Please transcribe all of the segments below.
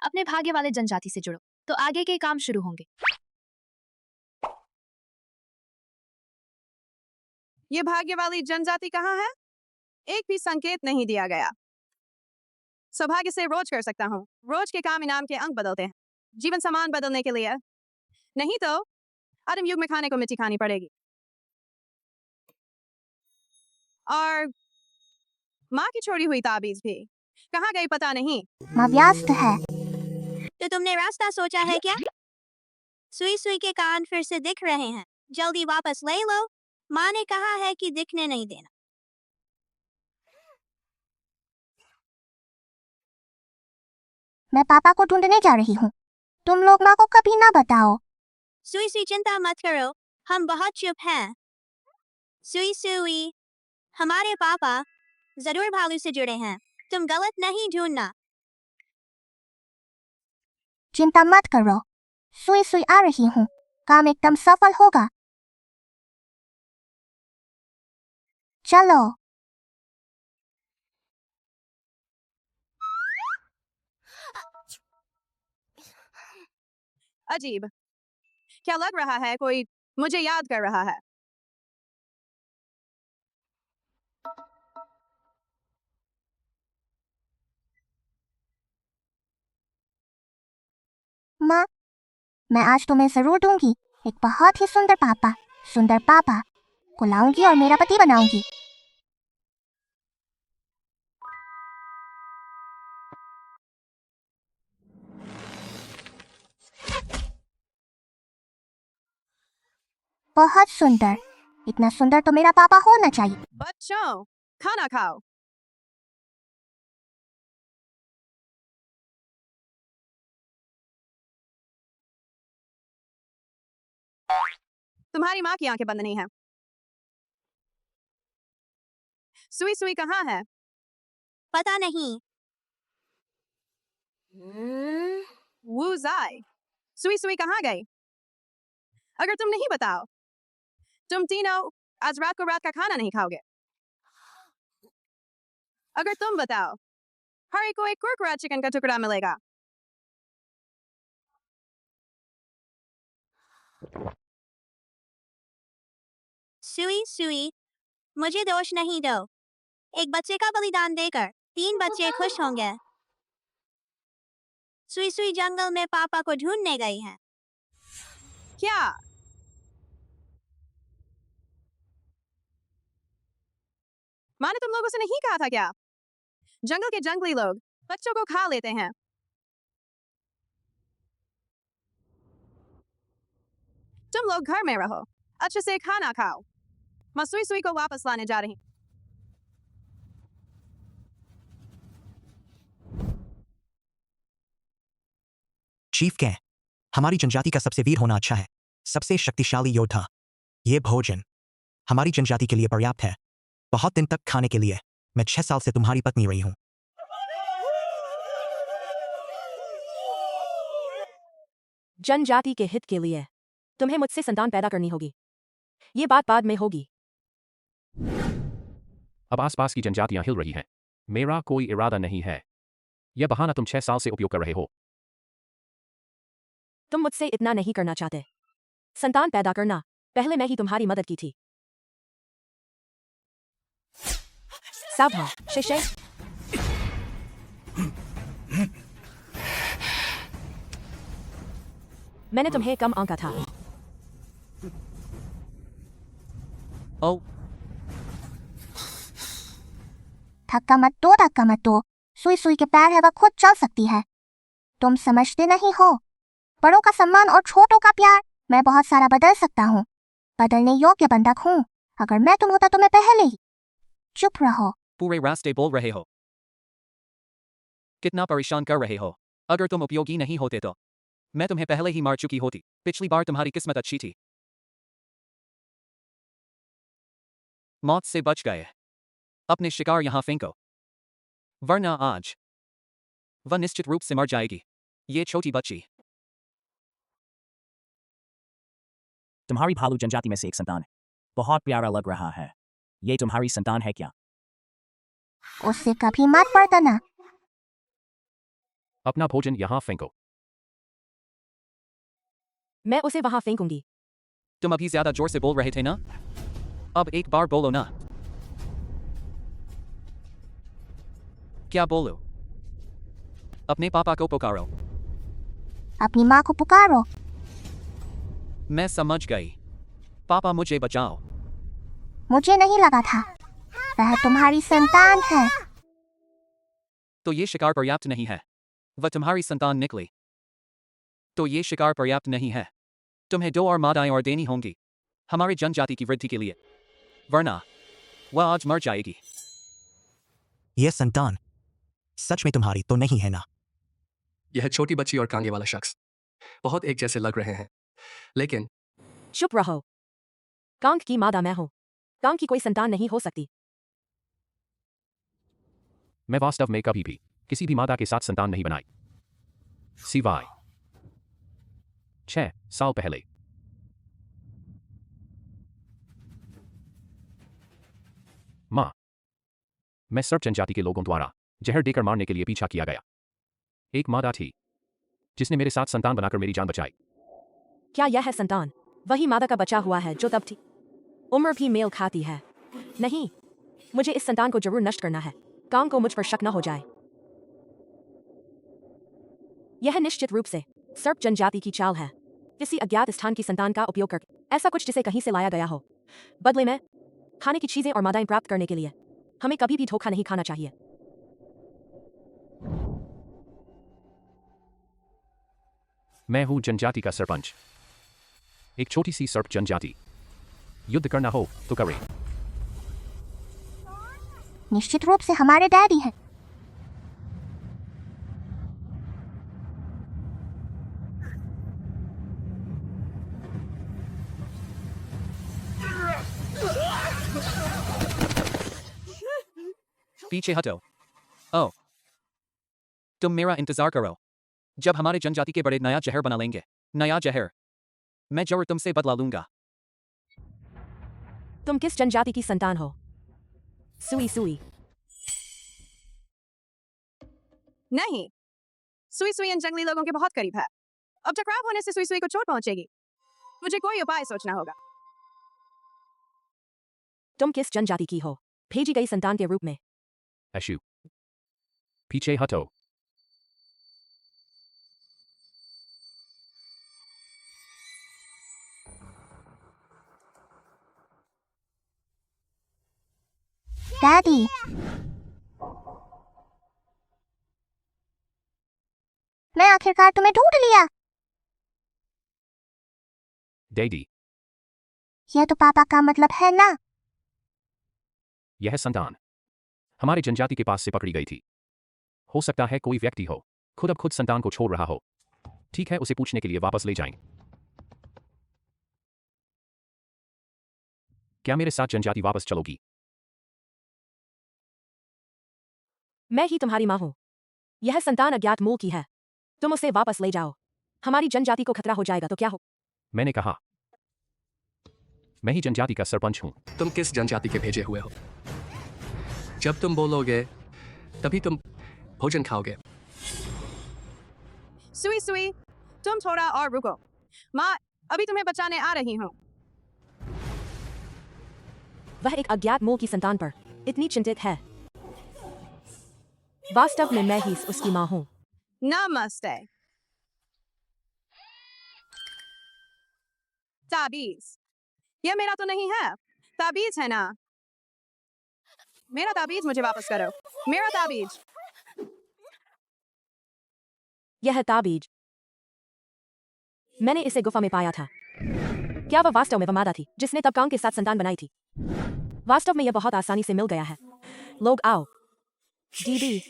अपने भाग्य वाले जनजाति से जुड़ो तो आगे के काम शुरू होंगे। ये भाग्य वाली जनजाति कहाँ है? एक भी संकेत नहीं दिया गया। सौभाग्य से रोज कर सकता हूँ। रोज के काम इनाम के अंक बदलते हैं। जीवन समान बदलने के लिए। नहीं तो आदम युग में खाने को मिट्टी खानी पड़ेगी। और माँ की छोड़ी हुई ताबीज भी कहाँ गई पता नहीं। माँ व्यस्त है। तो तुमने रास्ता सोचा है क्या? सुई सुई के कान फिर से दिख रहे हैं, जल्दी वापस ले लो। माँ ने कहा है कि दिखने नहीं देना। मैं पापा को ढूंढने जा रही हूँ। तुम लोग माँ को कभी ना बताओ। सुई सुई चिंता मत करो, हम बहुत चुप हैं। सुई सुई, हमारे पापा जरूर भालू से जुड़े हैं, तुम गलत नहीं ढूंढना। चिंता मत करो, सुई सुई आ रही हूँ। काम एकदम सफल होगा। चलो। अजीब, क्या लग रहा है कोई मुझे याद कर रहा है। माँ, मैं आज तुम्हें जरूर दूंगी एक बहुत ही सुंदर पापा को लाऊंगी और मेरा पति बनाऊंगी। बहुत सुंदर, इतना सुंदर तो मेरा पापा होना चाहिए। बच्चों, खाना खाओ। तुम्हारी माँ की आंखें बंद नहीं है। सुई सुई कहाँ है? पता नहीं। वू ज़ाई, सुई सुई कहाँ गई? अगर तुम नहीं बताओ, तुम तीनों आज रात को रात का खाना नहीं खाओगे। अगर तुम बताओ, हर एक को एक कुरकुरा चिकन का टुकड़ा मिलेगा। सुई सुई, मुझे दोष नहीं दो। एक बच्चे का बलिदान देकर 3 बच्चे खुश होंगे। सुई सुई जंगल में पापा को ढूंढने गई है। क्या? माँ ने तुम लोगों से नहीं कहा था क्या? जंगल के जंगली लोग बच्चों को खा लेते हैं। तुम लोग घर में रहो, अच्छे से खाना खाओ। मैं सुई सुई को वापस लाने जा रही। चीफ कैं, हमारी जनजाति का सबसे वीर होना अच्छा है, सबसे शक्तिशाली योद्धा। ये भोजन हमारी जनजाति के लिए पर्याप्त है, बहुत दिन तक खाने के लिए। मैं 6 साल से तुम्हारी पत्नी रही हूँ। जनजाति के हित के लिए तुम्हें मुझसे संतान पैदा करनी होगी। ये बात बाद में होगी। अब आसपास की जनजातियां हिल रही हैं। मेरा कोई इरादा नहीं है। यह बहाना तुम 6 साल से उपयोग कर रहे हो। तुम मुझसे इतना नहीं करना चाहते। संतान पैदा करना पहले मैं ही तुम्हारी मदद की थी। सावधान, शिशे। मैंने तुम्हें कम आंका था। ओ, धक्का मत दो। सुई सुई के पैर है, वह खुद चल सकती है। तुम समझते नहीं हो, बड़ों का सम्मान और छोटों का प्यार। मैं बहुत सारा बदल सकता हूँ, बदलने योग्य बंधक हूँ। अगर मैं तुम होता तो मैं पहले ही। चुप रहो। पूरे रास्ते बोल रहे हो। कितना परेशान कर रहे हो। अगर तुम उपयोगी नहीं होते तो मैं तुम्हें पहले ही मार चुकी होती। पिछली बार तुम्हारी किस्मत अच्छी थी, मौत से बच गए। अपने शिकार यहां फेंको, वरना आज वह निश्चित रूप से मर जाएगी। ये छोटी बच्ची। तुम्हारी भालू जनजाति में से एक संतान है, बहुत प्यारा लग रहा है। ये तुम्हारी संतान है क्या? उससे कभी मत बरतना। अपना भोजन यहाँ फेंको। मैं उसे वहां फेंकूंगी। तुम अभी ज्यादा जोर से बोल रहे थे ना? अब एक बार बोलो ना। क्या बोलो? अपने पापा को पुकारो। अपनी माँ को पुकारो। मैं समझ गई। पापा मुझे बचाओ। मुझे नहीं लगा था वह तुम्हारी संतान है। तो ये शिकार पर्याप्त नहीं है। वह तुम्हारी संतान निकली। तो ये शिकार पर्याप्त नहीं है। तुम्हें 2 और मादाएं और देनी होंगी हमारी जनजाति की वृद्धि के लिए, वरना वह आज मर जाएगी। यह संतान सच में तुम्हारी तो नहीं है ना? यह छोटी बच्ची और कांगे वाला शख्स बहुत एक जैसे लग रहे हैं, लेकिन चुप रहो। कांग की मादा मैं हूं। कांग की कोई संतान नहीं हो सकती। मैं वास्तव में कभी भी किसी भी मादा के साथ संतान नहीं बनाई, सिवाय 6 साल पहले। माँ, मैं सर्प जनजाति के लोगों द्वारा जहर देकर मारने के लिए पीछा किया गया। एक मादा थी जिसने मेरे साथ संतान बनाकर मेरी जान बचाई। क्या यह है संतान? वही मादा का बचा हुआ है जो तब थी। उम्र भी मेल खाती है। नहीं, मुझे इस संतान को जरूर नष्ट करना है। कांग को मुझ पर शक न हो जाए। यह निश्चित रूप से सर्प जनजाति की चाल है। किसी अज्ञात स्थान की संतान का उपयोग करके, ऐसा कुछ जिसे कहीं से लाया गया हो, बदले में खाने की चीजें और मादाएं प्राप्त करने के लिए। हमें कभी भी धोखा नहीं खाना चाहिए। मैं हूं जनजाति का सरपंच, एक छोटी सी सर्प जनजाति। युद्ध करना हो तो करें। निश्चित रूप से हमारे डैडी हैं। पीछे हटो। ओह, तुम मेरा इंतजार करो। जब हमारे जनजाति के बड़े नया जहर बना लेंगे, नया जहर, मैं जरूर तुमसे बदला लूंगा। तुम किस जनजाति की संतान हो? सुई सुई। नहीं, सुई सुई इन जंगली लोगों के बहुत करीब है। अब टकराव होने से सुई सुई को चोट पहुंचेगी। मुझे कोई उपाय सोचना होगा। तुम किस जनजाति की हो? भेजी गई संतान के रूप में। अशु, पीछे हटो। डैडी, मैं आखिरकार तुम्हें ढूंढ लिया। डैडी, यह तो पापा का मतलब है ना? यह संतान हमारे जनजाति के पास से पकड़ी गई थी। हो सकता है कोई व्यक्ति हो खुद अब खुद संतान को छोड़ रहा हो। ठीक है, उसे पूछने के लिए वापस ले जाएंगे। क्या मेरे साथ जनजाति वापस चलोगी? मैं ही तुम्हारी माँ हूं। यह संतान अज्ञात मूल की है। तुम उसे वापस ले जाओ। हमारी जनजाति को खतरा हो जाएगा तो क्या हो? मैंने कहा, मैं ही जनजाति का सरपंच हूं। तुम किस जनजाति के भेजे हुए हो? जब तुम बोलोगे तभी तुम भोजन खाओगे। सुई सुई, तुम थोड़ा और रुको। माँ, अभी तुम्हें बचाने आ रही हूँ। वह एक अज्ञात मूल की संतान पर इतनी चिंतित है। वास्तव में मैं ही उसकी माँ हूं। नमस्ते। ताबीज, यह मेरा तो नहीं है। ताबीज है ना? मेरा ताबीज मुझे वापस करो। मेरा ताबीज। यह ताबीज मैंने इसे गुफा में पाया था। क्या वह वास्तव में वह मादा थी जिसने तब कांग के साथ संतान बनाई थी? वास्तव में यह बहुत आसानी से मिल गया है। लोग आओ। दीदी,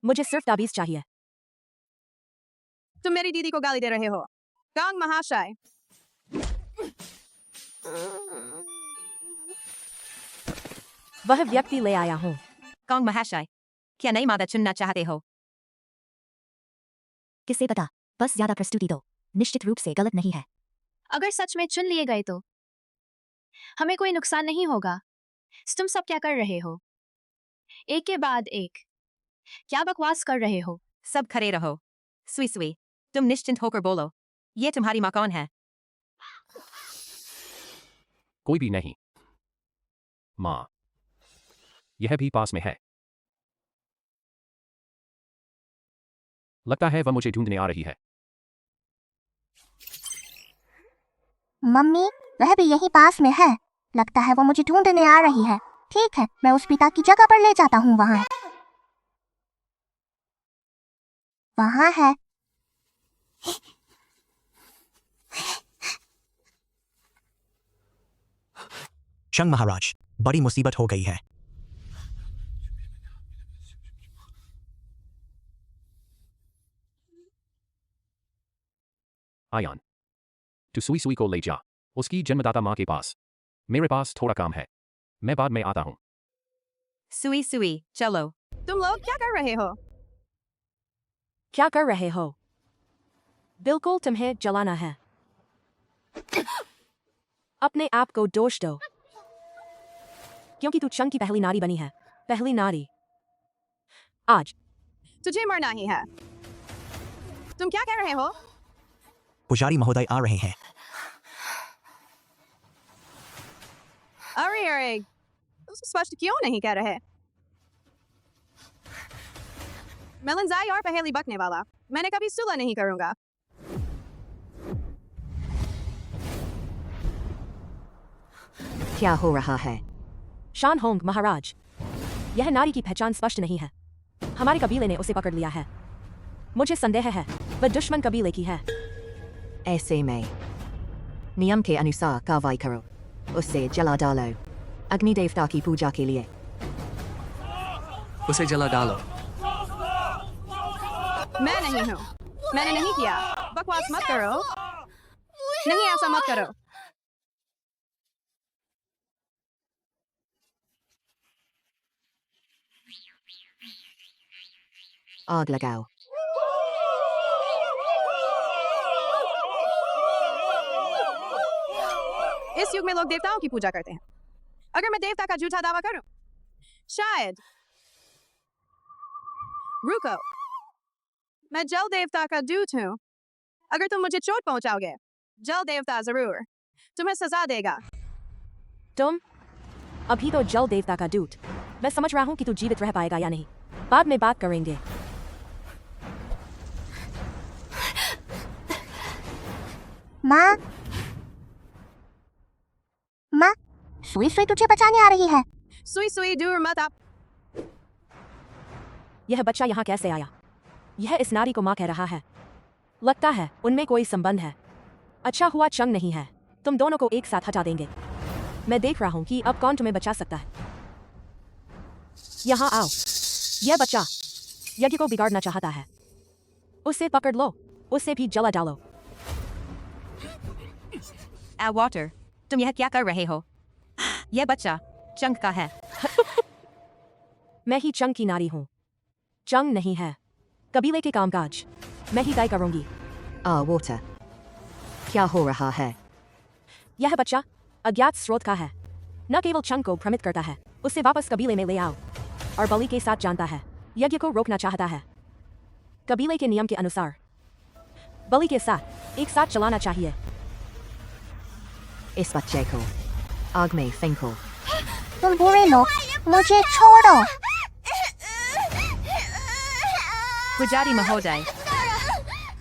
मुझे सिर्फ ताबीज चाहिए। तुम मेरी दीदी को गाली दे रहे हो। कांग महाशय, वह व्यक्ति ले आया हूं। कांग महाशय, क्या नई मादा चुनना चाहते हो? किसे पता, बस ज्यादा प्रस्तुति दो। निश्चित रूप से गलत नहीं है। अगर सच में चुन लिए गए तो हमें कोई नुकसान नहीं होगा। तुम सब क्या कर रहे हो? एक के बाद एक। क्या बकवास कर रहे हो? सब खड़े रहो। सुई सुई, तुम निश्चिंत होकर बोलो। ये तुम्हारी माँ कौन है? कोई भी नहीं। माँ, यह भी पास में है। लगता है वह मुझे ढूंढने आ रही है। मम्मी, वह भी यही पास में है। लगता है वो मुझे ढूंढने आ रही है। ठीक है, मैं उस पिता की जगह पर ले जाता हूँ। वहाँ वहाँ है। चंग महाराज, बड़ी मुसीबत हो गई है। आयान, तू सुई सुई को ले जा, उसकी जन्मदाता माँ के पास। मेरे पास थोड़ा काम है, मैं बाद में आता हूँ। सुई सुई, चलो। तुम लोग क्या कर रहे हो? क्या कर रहे हो? बिल्कुल तुम्हें जलाना है। अपने आप को दोष दो, क्योंकि तू चंग की पहली नारी बनी है। पहली नारी। आज तुझे मरना ही है। तुम क्या कह रहे हो? पुजारी महोदय आ रहे हैं। अरे स्पष्ट क्यों नहीं कह रहे? मेलनजाई और पहेली बकने वाला, मैंने कभी सुलह नहीं करूंगा। क्या हो रहा है? शान होंग महाराज, यह नारी की पहचान स्पष्ट नहीं है। हमारे कबीले ने उसे पकड़ लिया है। मुझे संदेह है वह दुश्मन कबीले की है। ऐसे में नियम के अनुसार कार्रवाई करो, उसे जला डालो, अग्नि देवता की पूजा के लिए। उसे जला डालो। मैं नहीं हूँ, मैंने नहीं किया। बकवास मत करो। नहीं, ऐसा मत करो। आग लगाओ। इस युग में लोग देवताओं की पूजा करते हैं। अगर मैं देवता का झूठा दावा करूं, शायद। रुको, मैं जल देवता का दूत हूं। अगर तुम मुझे चोट पहुंचाओगे, जल देवता जरूर तुम्हें सजा देगा। तुम अभी तो जल देवता का दूत। मैं समझ रहा हूँ कि तू जीवित रह पाएगा या नहीं। बाद में बात करेंगे। माँ, माँ, सुई सुई तुझे बचाने आ रही है। सुई सुई दूर मत आप। यह बच्चा यहाँ कैसे आया? यह इस नारी को माँ कह रहा है। लगता है उनमें कोई संबंध है। अच्छा हुआ चंग नहीं है, तुम दोनों को एक साथ हटा देंगे। मैं देख रहा हूँ कि अब कौन तुम्हें बचा सकता है। यहाँ आओ। यह बच्चा यज्ञ को बिगाड़ना चाहता है। उसे पकड़ लो, उसे भी जला डालो। वाटर, तुम यह क्या कर रहे हो? यह बच्चा चंग का है। मैं ही चंग की नारी हूँ, चंग नहीं है। कबीले के कामकाज मैं ही तय करूंगी। वाटर, क्या हो रहा है? यह बच्चा अज्ञात स्रोत का है। न केवल चंग को भ्रमित करता है, उसे वापस कबीले में ले आओ और बलि के साथ जानता है। यज्ञ को रोकना चाहता है। कबीले के नियम के अनुसार बलि के साथ एक साथ चलाना चाहिए। इस बच्चे को आग में फेंको। तुम बुरे लोग, मुझे छोड़ो। पुजारी महोदय,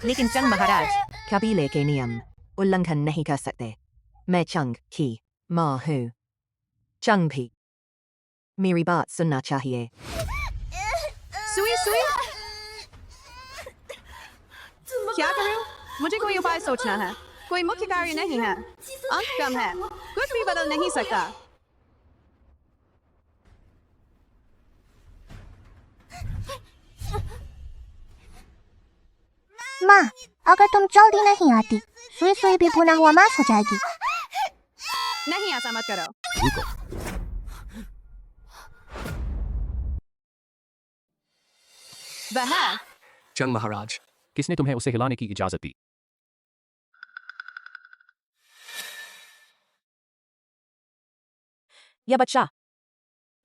लेकिन चंग महाराज कबीले के नियम उल्लंघन नहीं कर सकते। मैं चंग की माँ हूँ। चंग भी मेरी बात सुनना चाहिए। सुई सुई, क्या करूं? मुझे कोई उपाय सोचना है। कोई मुख्य कार्य नहीं है। अंक कम है, कुछ भी बदल नहीं सकता। माँ, अगर तुम जल्दी नहीं आती, सुई सुई भी भुना हुआ मांस हो जाएगी। नहीं, ऐसा मत करो। रुको। वह है। चंग महाराज, किसने तुम्हें उसे हिलाने की इजाजत दी? यह बच्चा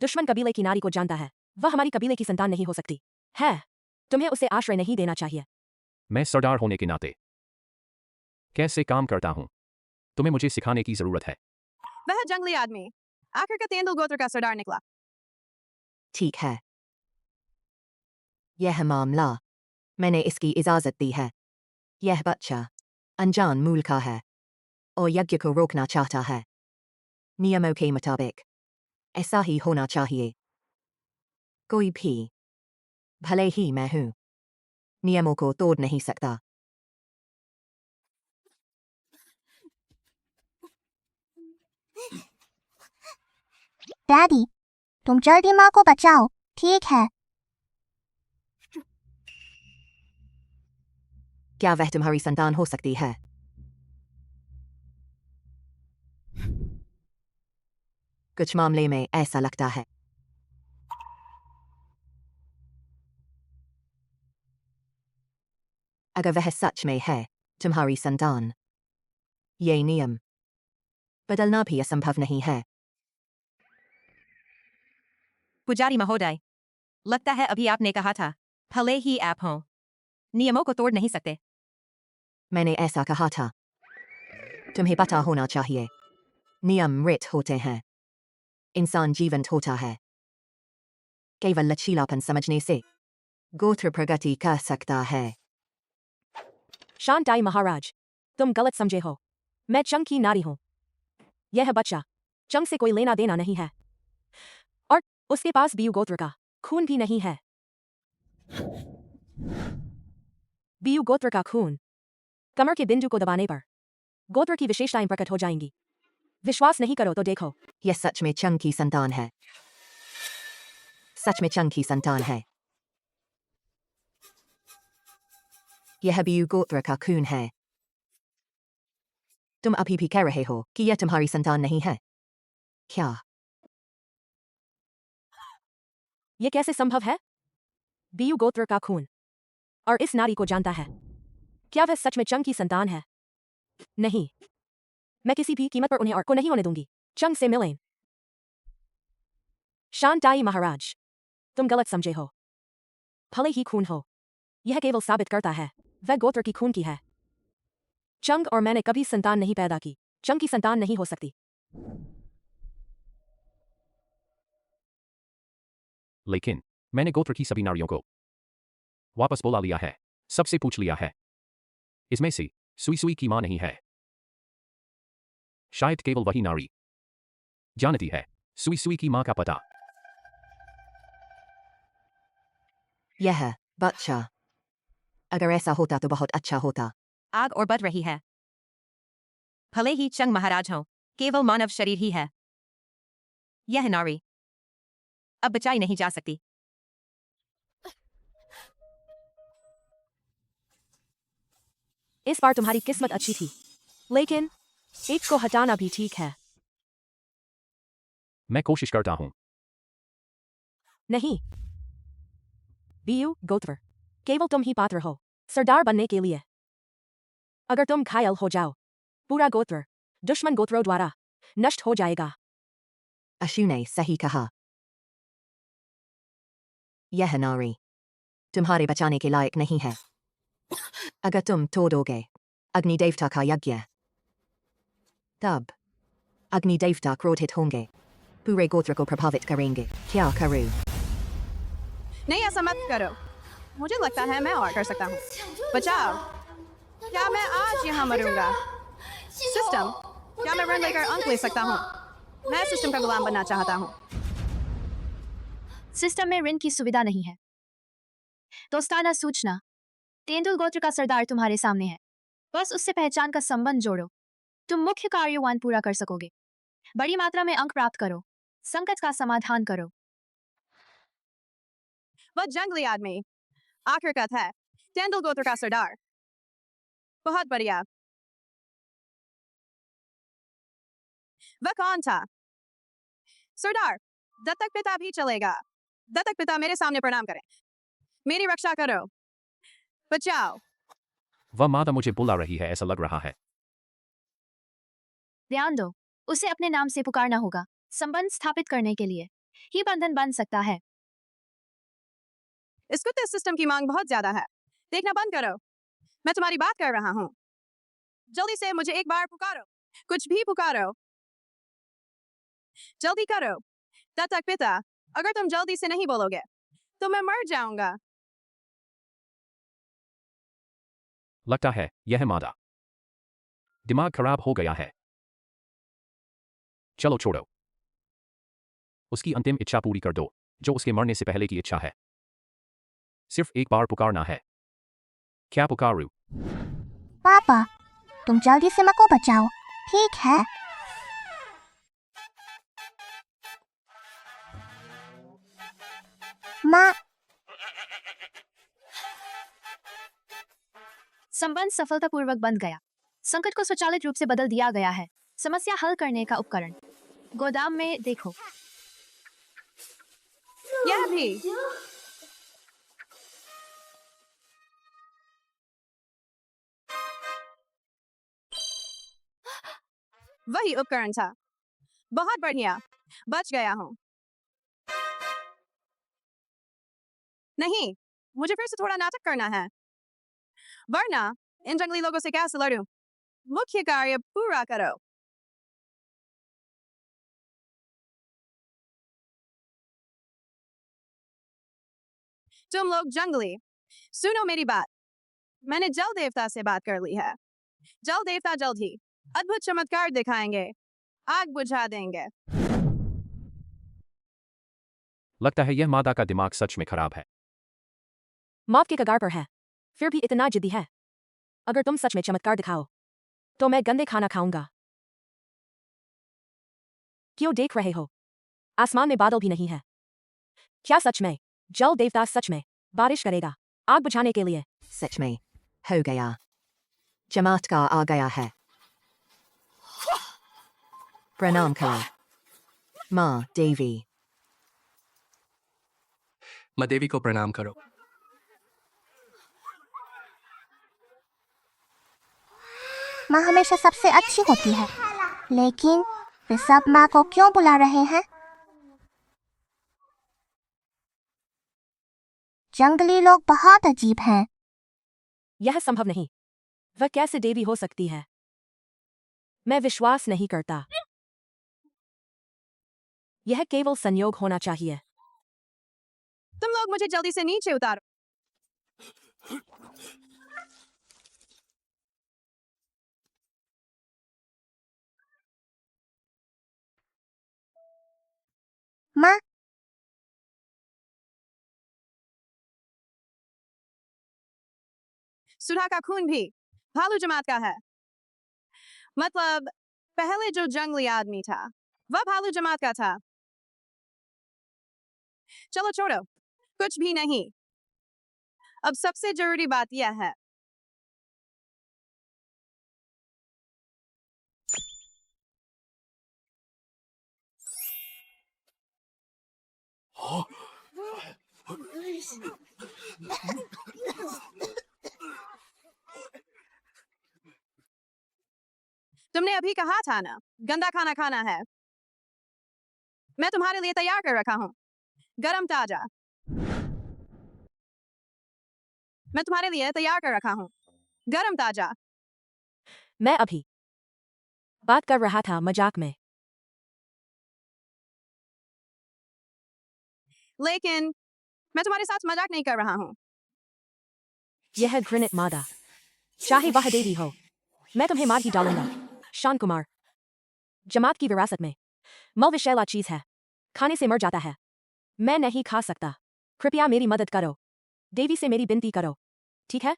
दुश्मन कबीले की नारी को जानता है। वह हमारी कबीले की संतान नहीं हो सकती है। तुम्हें उसे आश्रय नहीं देना चाहिए। मैं सरदार होने के नाते कैसे काम करता हूं, तुम्हें मुझे सिखाने की जरूरत है। वह जंगली आदमी आखिर का तेंदुल गोत्र का सरदार निकला। ठीक है, यह मामला मैंने इसकी इजाजत दी है। यह बच्चा अनजान मूल का है और यज्ञ को रोकना चाहता है। नियमों के मुताबिक ऐसा ही होना चाहिए। कोई भी, भले ही मैं हूं, नियमों को तोड़ नहीं सकता। डैडी, तुम जल्दी माँ को बचाओ, ठीक है? क्या वह तुम्हारी संतान हो सकती है? कुछ मामले में ऐसा लगता है। अगर वह सच में है तुम्हारी संतान, ये नियम बदलना भी असंभव नहीं है। पुजारी महोदय, लगता है अभी आपने कहा था भले ही आप हों, नियमों को तोड़ नहीं सकते। मैंने ऐसा कहा था। तुम्हें पता होना चाहिए, नियम मृत होते हैं, इंसान जीवंत होता है। केवल लचीलापन समझने से गोत्र प्रगति कर सकता है। शांताई महाराज, तुम गलत समझे हो। मैं चंग की नारी हूं। यह बच्चा चंग से कोई लेना देना नहीं है, और उसके पास बियू गोत्र का खून भी नहीं है। बियू गोत्र का खून कमर के बिंदु को दबाने पर गोत्र की विशेषताएं प्रकट हो जाएंगी। विश्वास नहीं करो तो देखो। यह सच में चंग की संतान है। सच में चंग की संतान है। यह बियू गोत्र का खून है। तुम अभी भी कह रहे हो कि यह तुम्हारी संतान नहीं है? क्या? यह कैसे संभव है? बियू गोत्र का खून और इस नारी को जानता है। क्या वह सच में चंग की संतान है? नहीं, मैं किसी भी कीमत पर उन्हें और को नहीं होने दूंगी। चंग से मिलें। शांताई महाराज, तुम गलत समझे हो। भले ही खून हो, यह केवल साबित करता है वह गोत्र की खून की है। चंग और मैंने कभी संतान नहीं पैदा की। चंग की संतान नहीं हो सकती। लेकिन मैंने गोत्र की सभी नारियों को वापस बुला लिया है, सबसे पूछ लिया है। इसमें से सुई सुई की मां नहीं है। शायद केवल वही नारी जानती है सुई सुई की मां का पता। यह बच्चा, अगर ऐसा होता तो बहुत अच्छा होता। आग और बढ़ रही है। भले ही चंग महाराज हो, केवल मानव शरीर ही है। यह नारी अब बचाई नहीं जा सकती। इस बार तुम्हारी किस्मत अच्छी थी, लेकिन एक को हटाना भी ठीक है। मैं कोशिश करता हूं। नहीं, बियू गोत्र, केवल तुम ही पात्र हो सरदार बनने के लिए। अगर तुम घायल हो जाओ, पूरा गोत्र दुश्मन गोत्रों द्वारा नष्ट हो जाएगा। अशु ने सही कहा। यह नारी तुम्हारे बचाने के लायक नहीं है। अगर तुम तोड़ोगे अग्नि देवता का यज्ञ, तब अग्नि देवता क्रोधित होंगे, पूरे गोत्र को प्रभावित करेंगे। क्या करूं? नहीं, ऐसा मत करो। मुझे लगता है मैं और कर सकता हूँ। बचाओ। क्या मैं आज यहाँ मरूंगा? सिस्टम, क्या मैं ऋण लेकर अंक ले सकता हूँ? मैं सिस्टम का गुलाम बनना चाहता हूँ। सिस्टम में ऋण की सुविधा नहीं है। दोस्ताना सूचना, तेंदुल गोत्र का सरदार तुम्हारे सामने है। बस उससे पहचान का संबंध जोड़ो। तुम मुख्य कार्यवान पूरा कर सकोगे। बड़ी मात्रा में अंक प्राप्त करो। संकट का समाधान करो। वह जंगली आदमी आखिरकार है तेंदुल गोत्र का सरदार। बहुत बढ़िया। वह कौन था? सरदार, दत्तक पिता भी चलेगा। दत्तक पिता मेरे सामने प्रणाम करें। मेरी रक्षा करो। बचाओ। वह मादा मुझे बुला रही है, ऐसा लग रहा है। ध्यान दो, उसे अपने नाम से पुकारना होगा। संबंध स्थापित करने के लिए ही बंधन बन सकता है। इस कुत्ते सिस्टम की मांग बहुत ज्यादा है। देखना बंद करो, मैं तुम्हारी बात कर रहा हूँ। जल्दी से मुझे एक बार पुकारो, कुछ भी पुकारो, जल्दी करो। तब तक पिता, अगर तुम जल्दी से नहीं बोलोगे तो मैं मर जाऊंगा। लगता है यह मादा दिमाग खराब हो गया है। चलो छोड़ो, उसकी अंतिम इच्छा पूरी कर दो, जो उसके मरने से पहले की इच्छा है। सिर्फ एक बार पुकारना है। क्या पुकारूं? पापा, तुम जल्दी से माँ को बचाओ, ठीक है? माँ, संबंध सफलतापूर्वक बंध गया। संकट को स्वचालित रूप से बदल दिया गया है। समस्या हल करने का उपकरण गोदाम में देखो। यह भी वही उपकरण था। बहुत बढ़िया, बच गया हूँ। नहीं, मुझे फिर से थोड़ा नाटक करना है, वरना इन जंगली लोगों से कैसे लड़ूं? मुख्य कार्य पूरा करो। तुम लोग जंगली, सुनो मेरी बात। मैंने जल देवता से बात कर ली है। जल देवता जल्द ही अद्भुत चमत्कार दिखाएंगे, आग बुझा देंगे। लगता है यह मादा का दिमाग सच में खराब है। मौत के कगार पर है, फिर भी इतना जिद्दी है। अगर तुम सच में चमत्कार दिखाओ तो मैं गंदे खाना खाऊंगा। क्यों देख रहे हो? आसमान में बादल भी नहीं है। क्या सच में जल देवता सच में बारिश करेगा आग बुझाने के लिए? सच में हो गया। चमत्कार आ गया है। प्रणाम करो माँ देवी। माँ देवी को प्रणाम करो। माँ हमेशा सबसे अच्छी होती है, लेकिन वे सब माँ को क्यों बुला रहे हैं? जंगली लोग बहुत अजीब हैं। यह संभव नहीं। वह कैसे देवी हो सकती है? मैं विश्वास नहीं करता। यह केवल संयोग होना चाहिए। तुम लोग मुझे जल्दी से नीचे उतारो। माँ, सुधा का खून भी भालू जमात का है। मतलब पहले जो जंगली आदमी था वह भालू जमात का था। चलो छोड़ो, कुछ भी नहीं। अब सबसे जरूरी बात यह है, तुमने अभी कहा था ना गंदा खाना खाना है। मैं तुम्हारे लिए तैयार कर रखा हूँ, गरम ताजा। मैं तुम्हारे लिए तैयार कर रखा हूँ, गरम ताजा। मैं अभी बात कर रहा था मजाक में। लेकिन मैं तुम्हारे साथ मजाक नहीं कर रहा हूँ। यह घृणित मादा, चाहे वह देवी हो, मैं तुम्हें मार ही डालूंगा। शान कुमार, जमात की विरासत में मल विषैला चीज है, खाने से मर जाता है। मैं नहीं खा सकता। कृपया मेरी मदद करो। देवी से मेरी विनती करो, ठीक है?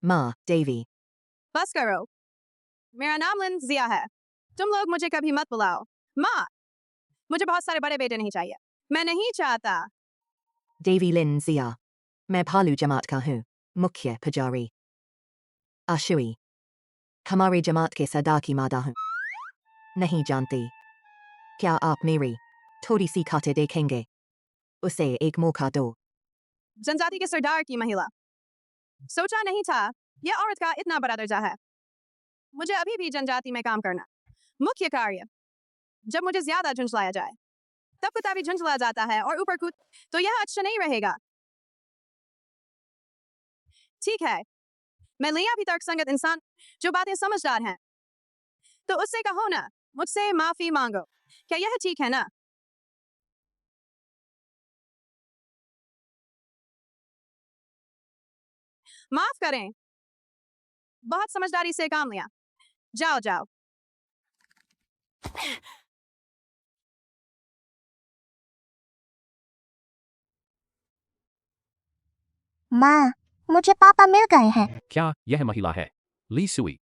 माँ देवी। बस करो, मेरा नाम लिन जिया है। तुम लोग मुझे कभी मत बुलाओ माँ। मुझे बहुत सारे बड़े बेटे नहीं चाहिए, मैं नहीं चाहता। देवी लिन जिया। मैं भालू जमात का हूँ, मुख्य पुजारी। आशुई, हमारी जमात के सरदार की मादा हूँ। नहीं जानती। क्या आप मेरी थोड़ी सी खाते देखेंगे? उसे एक मौका दो। जनजाति के सरदार की महिला, सोचा नहीं था यह औरत का इतना बड़ा दर्जा है। मुझे अभी भी जनजाति में काम करना मुख्य कार्य। जब मुझे ज्यादा झुंझलाया जाए तब कुत्ता भी झुंझला जाता है और ऊपर कूद, तो यह अच्छा नहीं रहेगा। ठीक है, मैं लिया भी तर्कसंगत इंसान जो बातें समझदार हैं, तो उससे कहो ना, मुझसे माफी मांगो। क्या यह ठीक है ना? माफ करें, बहुत समझदारी से काम लिया। जाओ जाओ। माँ, मुझे पापा मिल गए हैं। क्या यह महिला है? ली सुई।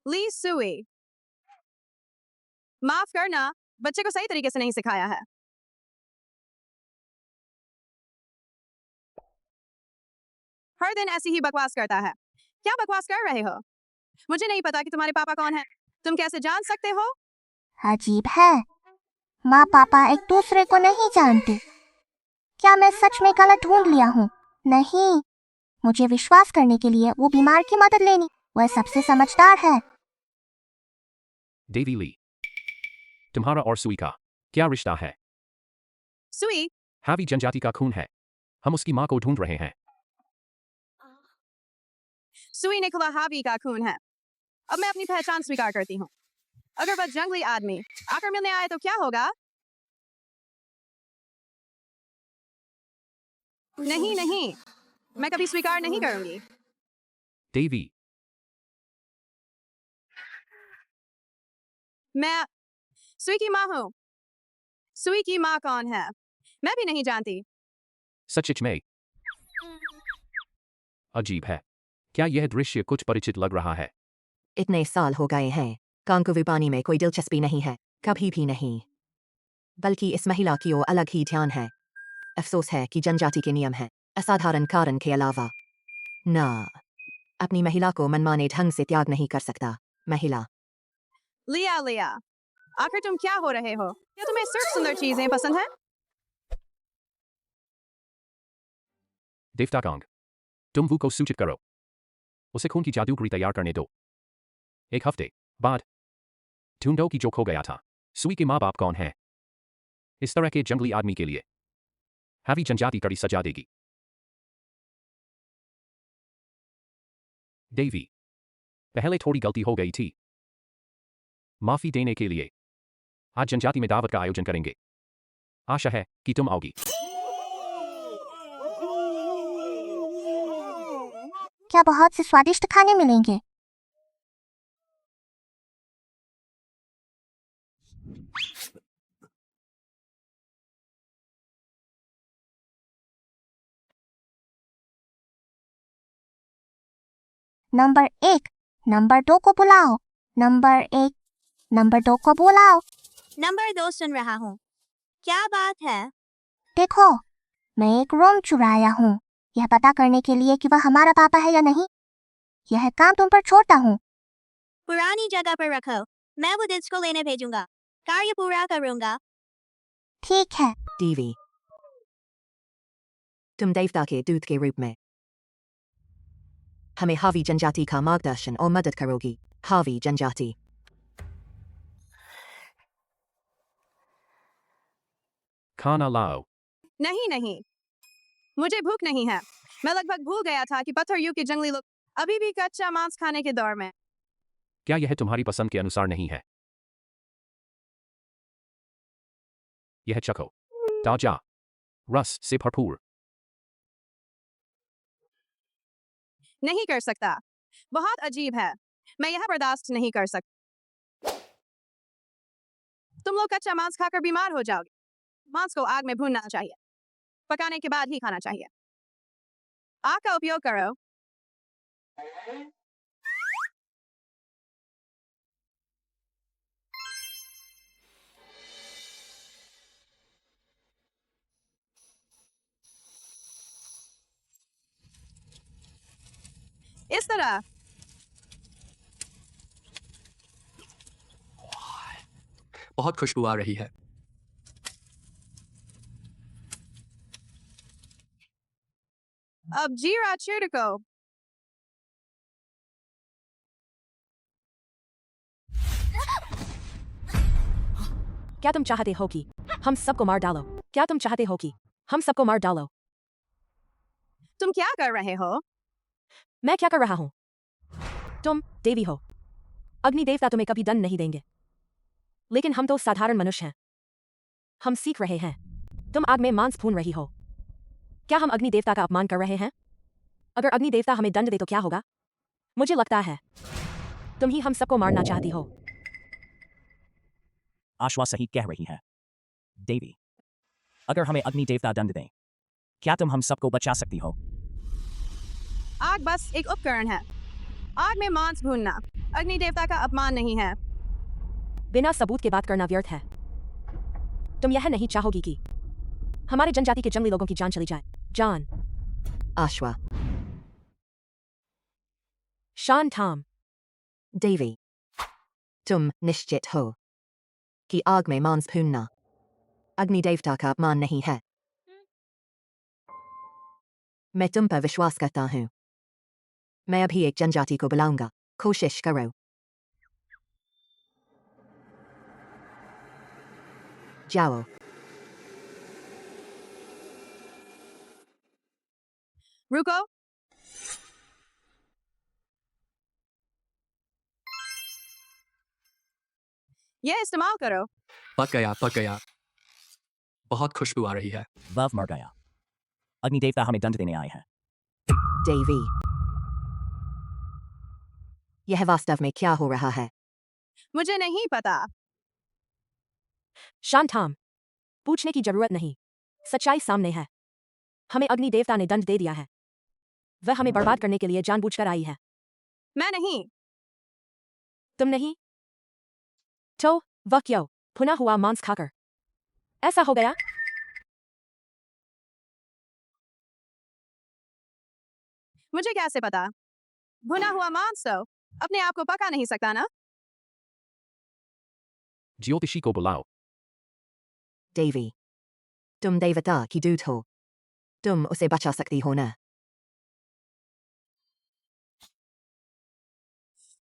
ली सुई। माफ करना, बच्चे को सही तरीके से नहीं सिखाया है। हर दिन ऐसी ही बकवास करता है। क्या बकवास कर रहे हो? मुझे नहीं पता कि तुम्हारे पापा कौन है। तुम कैसे जान सकते हो? अजीब है, माँ पापा एक दूसरे को नहीं जानते। क्या मैं सच में गलत ढूंढ लिया हूँ? नहीं, मुझे विश्वास करने के लिए वो बीमार की मदद लेनी। वह सबसे समझदार है। डेवी ली, तुम्हारा और सुई का क्या रिश्ता है? सुई, हावी जनजाति का खून है। हम उसकी माँ को ढूंढ रहे हैं। सुई निकोला हावी का खून है। अब मैं अपनी पहचान स्वीकार करती हूँ। अगर वह जंगली आदमी आकर मिलने आए तो क्या होगा? नहीं नहीं, मैं कभी स्वीकार नहीं करूंगी। डेवी, मैं सुई की माँ हूँ। सुई की माँ कौन है? मैं भी नहीं जानती। सचमुच में अजीब है। क्या यह दृश्य कुछ परिचित लग रहा है? इतने साल हो गए हैं, कांकुविपानी में कोई दिलचस्पी नहीं है, कभी भी नहीं। बल्कि इस महिला की ओर अलग ही ध्यान है। अफसोस है कि जनजाति के नियम हैं, असाधारण कारण के अलावा। ना, अपनी महिला को मनमाने ढंग से त्याग नहीं कर सकता। महिला। लिया लिया, आखिर तुम क्या हो रहे हो? क्या तुम्हें सिर्फ सुंदर चीजें पसंद हैं? देवता कांग, तुम वू को सूचित करो। उसे खून की जादूगरी तैयार करने दो। 1 हफ्ते बाद ढूंढो कि जो खो गया था। सुई के माँ बाप कौन हैं? इस तरह के जंगली आदमी के लिए हावी जनजाति कड़ी सजा देगी। डेवी, पहले थोड़ी गलती हो गई थी। माफी देने के लिए आज जनजाति में दावत का आयोजन करेंगे। आशा है कि तुम आओगी। क्या बहुत से स्वादिष्ट खाने मिलेंगे? नंबर 1, नंबर 2 को बुलाओ। नंबर 1, नंबर 2 को बुलाओ। नंबर 2 सुन रहा हूँ। क्या बात है? देखो, मैं एक रूम चुराया हूँ, यह पता करने के लिए कि वह हमारा पापा है या नहीं। यह काम तुम पर छोड़ता हूँ। पुरानी जगह पर रखो। मैं वो डिस्क को लेने भेजूंगा। कार्य पूरा करूंगा। ठीक है। डीवी, तुम देवता के दूत के रूप में हमें हावी जनजाति का मार्गदर्शन और मदद करोगी। हावी जनजाति। खाना लाओ। नहीं नहीं, मुझे भूख नहीं है। मैं लगभग भूल गया था कि पत्थर युग के जंगली लोग अभी भी कच्चा मांस खाने के दौर में। क्या यह तुम्हारी पसंद के अनुसार नहीं है? यह चखो। ताजा रस से भरपूर। नहीं कर सकता। बहुत अजीब है। मैं यह बर्दाश्त नहीं कर सकता। तुम लोग कच्चा मांस खाकर बीमार हो जाओगे। मांस को आग में भूनना चाहिए। पकाने के बाद ही खाना चाहिए। आग का उपयोग करो। इस तरह। बहुत खुशबू आ रही है। अब जीरा छिड़को। क्या तुम चाहते हो कि हम सबको मार डालो? क्या तुम चाहते हो कि हम सबको मार डालो? तुम क्या कर रहे हो? मैं क्या कर रहा हूं? तुम देवी हो। अग्नि देवता तुम्हें कभी दंड नहीं देंगे। लेकिन हम तो साधारण मनुष्य हैं। हम सीख रहे हैं। तुम आग में मांस भून रही हो। क्या हम अग्नि देवता का अपमान कर रहे हैं? अगर अग्नि देवता हमें दंड दे तो क्या होगा? मुझे लगता है तुम ही हम सबको मारना चाहती हो। आश्वा सही कह रही है। देवी, अगर हमें अग्नि देवता दंड दें, क्या तुम हम सबको बचा सकती हो? आग बस एक उपकरण है। आग में मांस भूनना अग्नि देवता का अपमान नहीं है। बिना सबूत के बात करना व्यर्थ है। तुम यह नहीं चाहोगी कि हमारे जनजाति के जंगली लोगों की जान चली जाए। जान। Ashwa. शांताम। Devi. तुम निश्चित हो कि आग में मांस भूनना अग्नि देवता का अपमान नहीं है? मैं तुम पर विश्वास करता हूँ। मैं अभी एक जनजाति को बुलाऊंगा। कोशिश करो। जाओ। रुको। यह इस्तेमाल करो। पक गया, पक गया। बहुत खुशबू आ रही है। वह मर गया। अग्नि देवता हमें दंड देने आए हैं। देवी, यह वास्तव में क्या हो रहा है? मुझे नहीं पता। शांताम। पूछने की जरूरत नहीं। सच्चाई सामने है। हमें अग्नि देवता ने दंड दे दिया है। वह हमें बर्बाद करने के लिए जानबूझकर आई है। मैं नहीं। तुम नहीं? तो वह क्यों भुना हुआ मांस खाकर ऐसा हो गया? मुझे कैसे पता? भुना हुआ मांस तो अपने आप को पका नहीं सकता ना। ज्योतिषी को बुलाओ। देवी, तुम देवता की दूत हो। तुम उसे बचा सकती हो ना?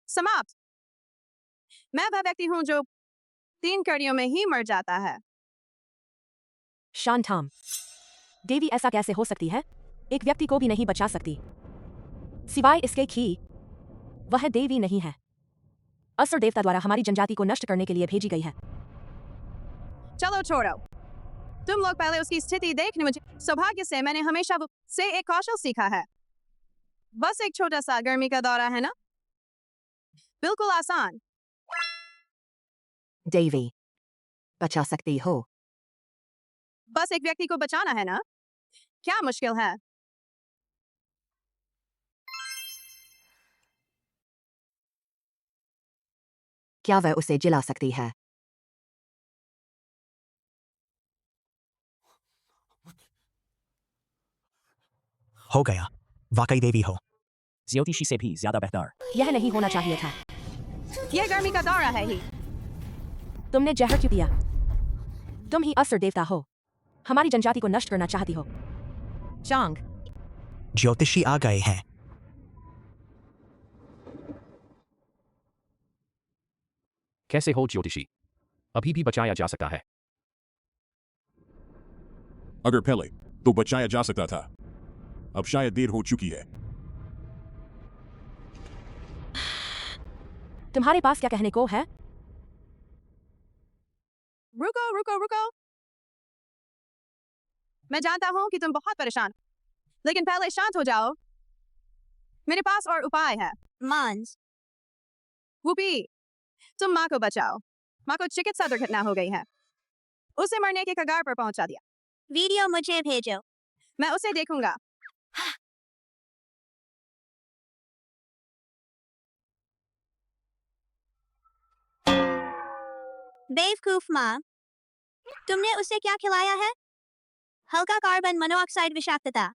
समाप्त। मैं वह व्यक्ति हूं जो 3 कड़ियों में ही मर जाता है। शांताम। देवी ऐसा कैसे हो सकती है? एक व्यक्ति को भी नहीं बचा सकती। सिवाय इसके कि वह देवी नहीं है। असुर देवता द्वारा हमारी जनजाति को नष्ट करने के लिए भेजी गई है। चलो छोड़ो। तुम लोग पहले उसकी स्थिति देखने मुझे। सौभाग्य से मैंने हमेशा वो से एक कौशल सीखा है। बस एक छोटा सा गर्मी का दौरा है ना। बिल्कुल आसान। देवी, बचा सकती हो। बस एक व्यक्ति को बचाना है ना। क्या मुश्किल है? क्या वह उसे जिला सकती है? हो गया। वाकई देवी हो। ज्योतिषी से भी ज्यादा बेहतर। यह नहीं होना चाहिए था। यह गर्मी का दौरा है ही। तुमने जहर क्यों पिया? तुम ही असुर देवता हो। हमारी जनजाति को नष्ट करना चाहती हो। चांग। ज्योतिषी आ गए हैं। कैसे हो ज्योतिषी? अभी भी बचाया जा सकता है। अगर पहले तो बचाया जा सकता था, अब शायद देर हो चुकी है। तुम्हारे पास क्या कहने को है? रुको रुको रुको। मैं जानता हूं कि तुम बहुत परेशान हो, लेकिन पहले शांत हो जाओ। मेरे पास और उपाय है। मांस। वुपी, तुम माँ को बचाओ। माँ को चिकित्सा दुर्घटना हो गई है। उसे मरने के कगार पर पहुंचा दिया। वीडियो मुझे भेजो। मैं उसे देखूंगा। बेवकूफ माँ, तुमने उसे क्या खिलाया है? हल्का कार्बन मोनोऑक्साइड विषाक्तता।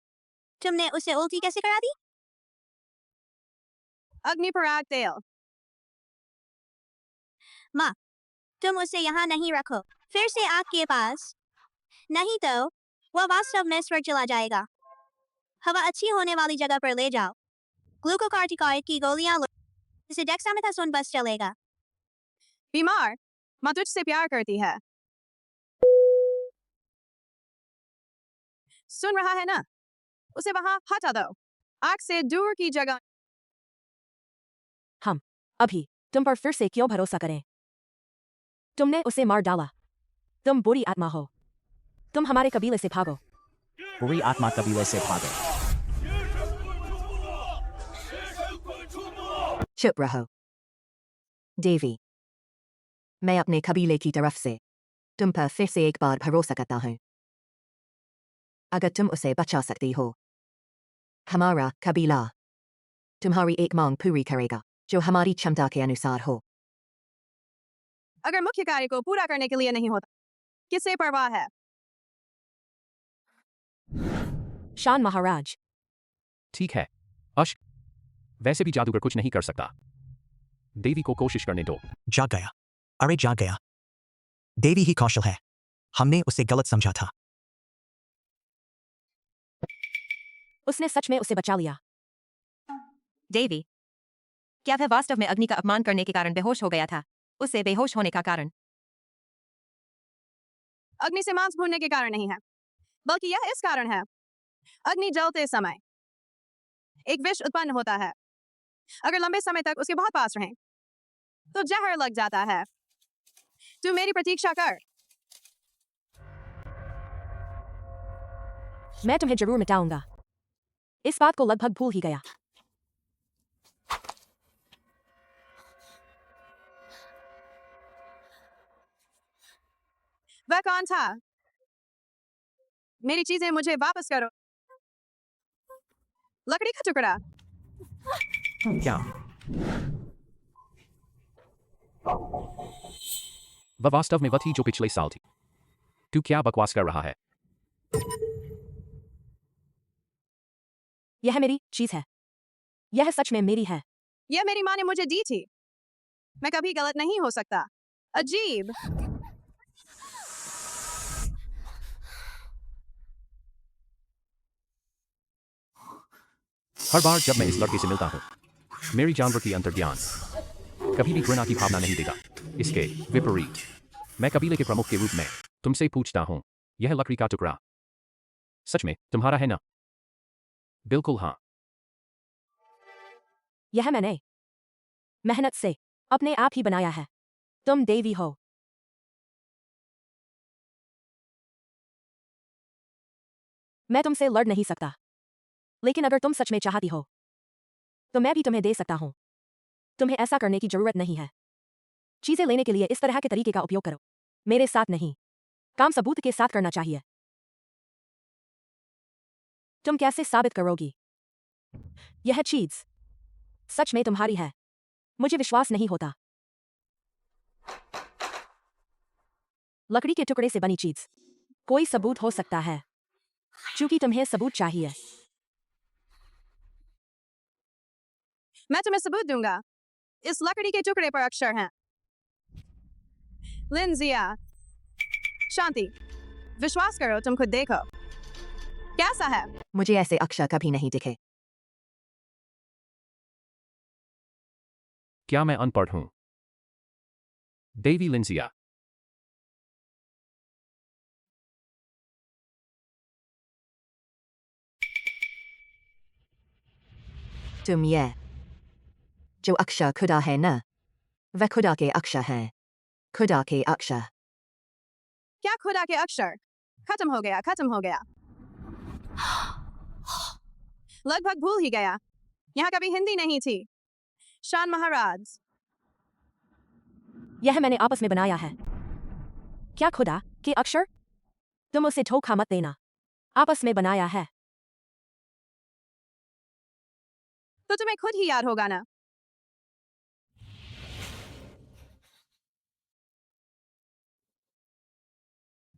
तुमने उसे उल्टी कैसे करा दी? अग्निपराग तेल। माँ, तुम उसे यहाँ नहीं रखो। फिर से आग के पास। नहीं तो वह वास्तव में स्वर्ग चला जाएगा। हवा अच्छी होने वाली जगह पर ले जाओ। ग्लूकोकार्टिकॉइड की गोलियां लो। इसे डेक्सामेथासोन बस चलेगा। बीमार माँ तुझसे प्यार करती है। सुन रहा है ना? उसे वहां हटा दो। आग से दूर की जगह। हम अभी तुम पर फिर से क्यों भरोसा करें? तुमने उसे मार डाला। तुम बुरी आत्मा हो। तुम हमारे कबीले से भागो। बुरी आत्मा कबीले से भागो। चुप रहो देवी। मैं अपने कबीले की तरफ से तुम पर फिर से एक बार भरोसा करता हूँ। अगर तुम उसे बचा सकती हो, हमारा कबीला तुम्हारी एक मांग पूरी करेगा जो हमारी क्षमता के अनुसार हो। अगर मुख्य कार्य को पूरा करने के लिए नहीं होता, किसे परवाह है? शान महाराज। ठीक है अश्क, वैसे भी जादूगर कुछ नहीं कर सकता। देवी को कोशिश करने दो। जाग गया। अरे जाग गया। देवी ही कौशल है। हमने उसे गलत समझा था। उसने सच में उसे बचा लिया। देवी, क्या वह वास्तव में अग्नि का अपमान करने के कारण बेहोश हो गया था? उसे बेहोश होने का कारण अग्नि से मांस भूनने के कारण नहीं है, बल्कि यह इस कारण है। अग्नि जलते समय एक विष उत्पन्न होता है। अगर लंबे समय तक उसके बहुत पास रहें, तो जहर लग जाता है। तू मेरी प्रतीक्षा कर। मैं तुम्हें जरूर मिटाऊंगा। इस बात को लगभग भूल ही गया। वह कौन था? मेरी चीजें मुझे वापस करो। लकड़ी का टुकड़ा। क्या वह वास्तव में वह थी जो पिछले साल थी? तू क्या बकवास कर रहा है? यह मेरी चीज है। यह सच में मेरी है। यह मेरी माँ ने मुझे दी थी। मैं कभी गलत नहीं हो सकता। अजीब। हर बार जब मैं इस लड़के से मिलता हूँ, मेरी जानवर की अंतर्ज्ञान कभी भी घृणा की भावना नहीं देगा। इसके विपरीत मैं कबीले के प्रमुख के रूप में तुमसे पूछता हूँ, यह लकड़ी का टुकड़ा सच में तुम्हारा है ना? बिल्कुल हाँ। यह मैंने मेहनत से अपने आप ही बनाया है। तुम देवी हो। मैं तुमसे लड़ नहीं सकता, लेकिन अगर तुम सच में चाहती हो तो मैं भी तुम्हें दे सकता हूं। तुम्हें ऐसा करने की जरूरत नहीं है। चीजें लेने के लिए इस तरह के तरीके का उपयोग करो, मेरे साथ नहीं। काम सबूत के साथ करना चाहिए। तुम कैसे साबित करोगी यह चीज सच में तुम्हारी है? मुझे विश्वास नहीं होता। लकड़ी के टुकड़े से बनी चीज कोई सबूत हो सकता है, क्योंकि तुम्हें सबूत चाहिए। मैं तुम्हें सबूत दूंगा। इस लकड़ी के टुकड़े पर अक्षर हैं। लिंजिया। शांति। विश्वास करो, तुम खुद देखो। कैसा है? मुझे ऐसे अक्षर कभी नहीं दिखे। क्या मैं अनपढ़ हूं? देवी लिंजिया। तुम ये जो अक्षर खुदा है ना, वह खुदा के अक्षर हैं। खुदा के अक्षर। क्या खुदा के अक्षर? खत्म हो गया, खत्म हो गया। लगभग भूल ही गया। यहाँ कभी हिंदी नहीं थी। शान महाराज। यह मैंने आपस में बनाया है। क्या खुदा के अक्षर? तुम उसे धोखा मत देना। आपस में बनाया है। तो तुम्हें खुद ही याद होगा ना?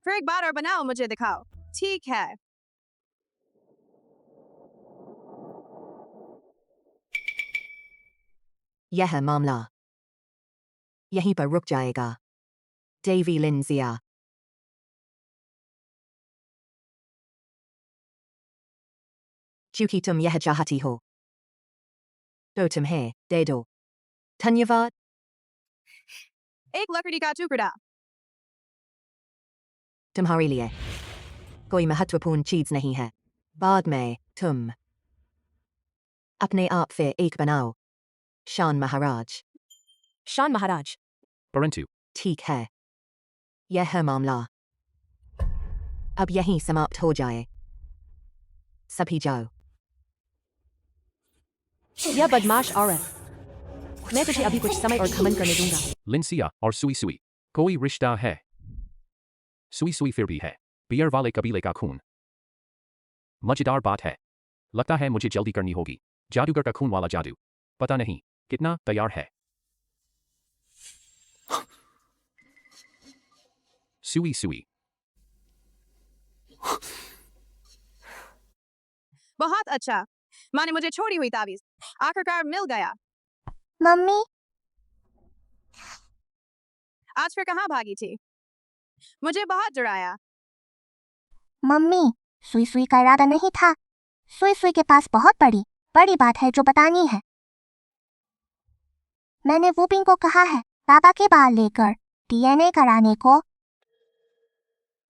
फिर एक बार और बनाओ, मुझे दिखाओ। ठीक है। यह मामला यहीं पर रुक जाएगा। देवी लिंजिया। क्योंकि तुम यह चाहती हो तो तुम्हें दे दो। धन्यवाद। एक लकड़ी का टुकड़ा। तुम्हारे लिए कोई महत्वपूर्ण चीज नहीं है। बाद में तुम अपने आप से एक बनाओ। शान महाराज। शान महाराज। परंतु ठीक है, यह है मामला। अब यहीं समाप्त हो जाए। सभी जाओ। यह बदमाश औरत। मैं तुझे अभी कुछ समय और घमंड करने दूंगा। लिंसिया और सुई सुई कोई रिश्ता है? सुई सुई फिर भी है बियर वाले कबीले का खून। मजेदार बात है, लगता है मुझे जल्दी करनी होगी। जादूगर का खून वाला जादू पता नहीं कितना तैयार है। सुई सुई बहुत अच्छा, माँ ने मुझे छोड़ी हुई तावीज आखिरकार मिल गया। मम्मी, आज फिर कहाँ भागी थी? मुझे बहुत डराया। मम्मी, सुई सुई का इरादा नहीं था। सुई सुई के पास बहुत बड़ी बात है जो बतानी है। मैंने वूपिंग को कहा है पापा के बाल लेकर डीएनए कराने को।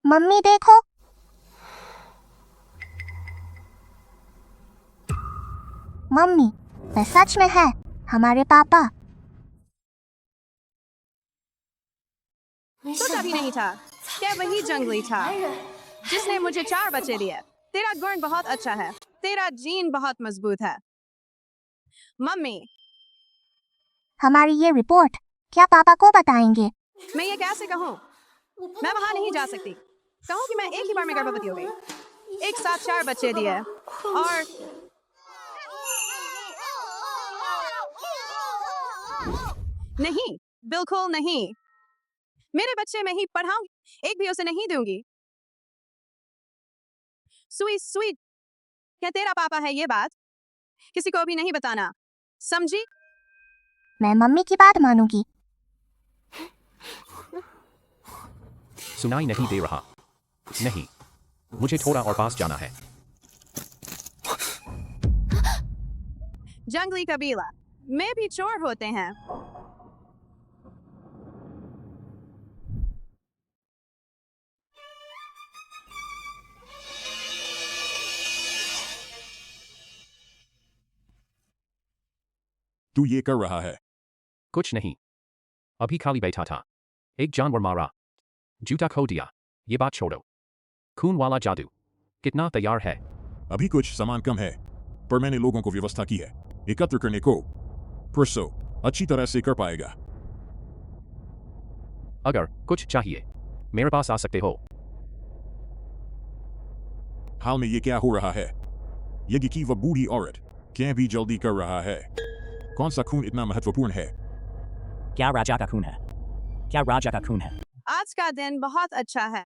मम्मी देखो। मम्मी, वह सच में है हमारे पापा। सोचा भी नहीं था क्या वही जंगली था जिसने मुझे 4 बच्चे दिए। तेरा गुण बहुत अच्छा है, तेरा जीन बहुत मजबूत है। मम्मी, हमारी ये रिपोर्ट क्या पापा को बताएंगे? मैं ये कैसे कहूँ? मैं वहां नहीं जा सकती। कहूँ कि मैं एक ही बार में गर्भवती हो गई, एक साथ 4 बच्चे दिए और नहीं, बिल्कुल नहीं। मेरे बच्चे मैं ही पढ़ाऊंगी, एक भी उसे नहीं दूंगी। सुई सुई, क्या तेरा पापा है? ये बात किसी को भी नहीं बताना, समझी? मैं मम्मी की बात मानूंगी। सुनाई नहीं दे रहा। नहीं, मुझे थोड़ा और पास जाना है। जंगली कबीला में भी चोर होते हैं। तू ये कर रहा है? कुछ नहीं, अभी खाली बैठा था। एक जानवर मारा, जूता खो दिया। ये बात छोड़ो। खून वाला जादू कितना तैयार है? अभी कुछ सामान कम है, पर मैंने लोगों को व्यवस्था की है एकत्र करने को। परसों अच्छी तरह से कर पाएगा। अगर कुछ चाहिए मेरे पास आ सकते हो। हाल में ये क्या हो रहा है? ये की वह बूढ़ी औरत क्या भी जल्दी कर रहा है? कौन सा खून इतना महत्वपूर्ण है? क्या राजा का खून है? क्या राजा का खून है? आज का दिन बहुत अच्छा है।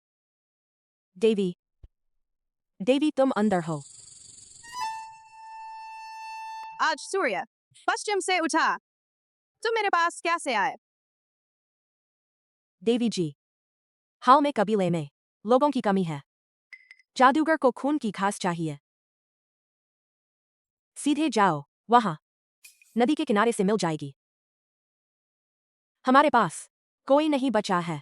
देवी तुम अंदर हो। आज सूर्य पश्चिम से उठा, तुम मेरे पास कैसे आए? देवी जी, हाल में कबीले में लोगों की कमी है। जादूगर को खून की घास चाहिए। सीधे जाओ, वहां नदी के किनारे से मिल जाएगी। हमारे पास कोई नहीं बचा है।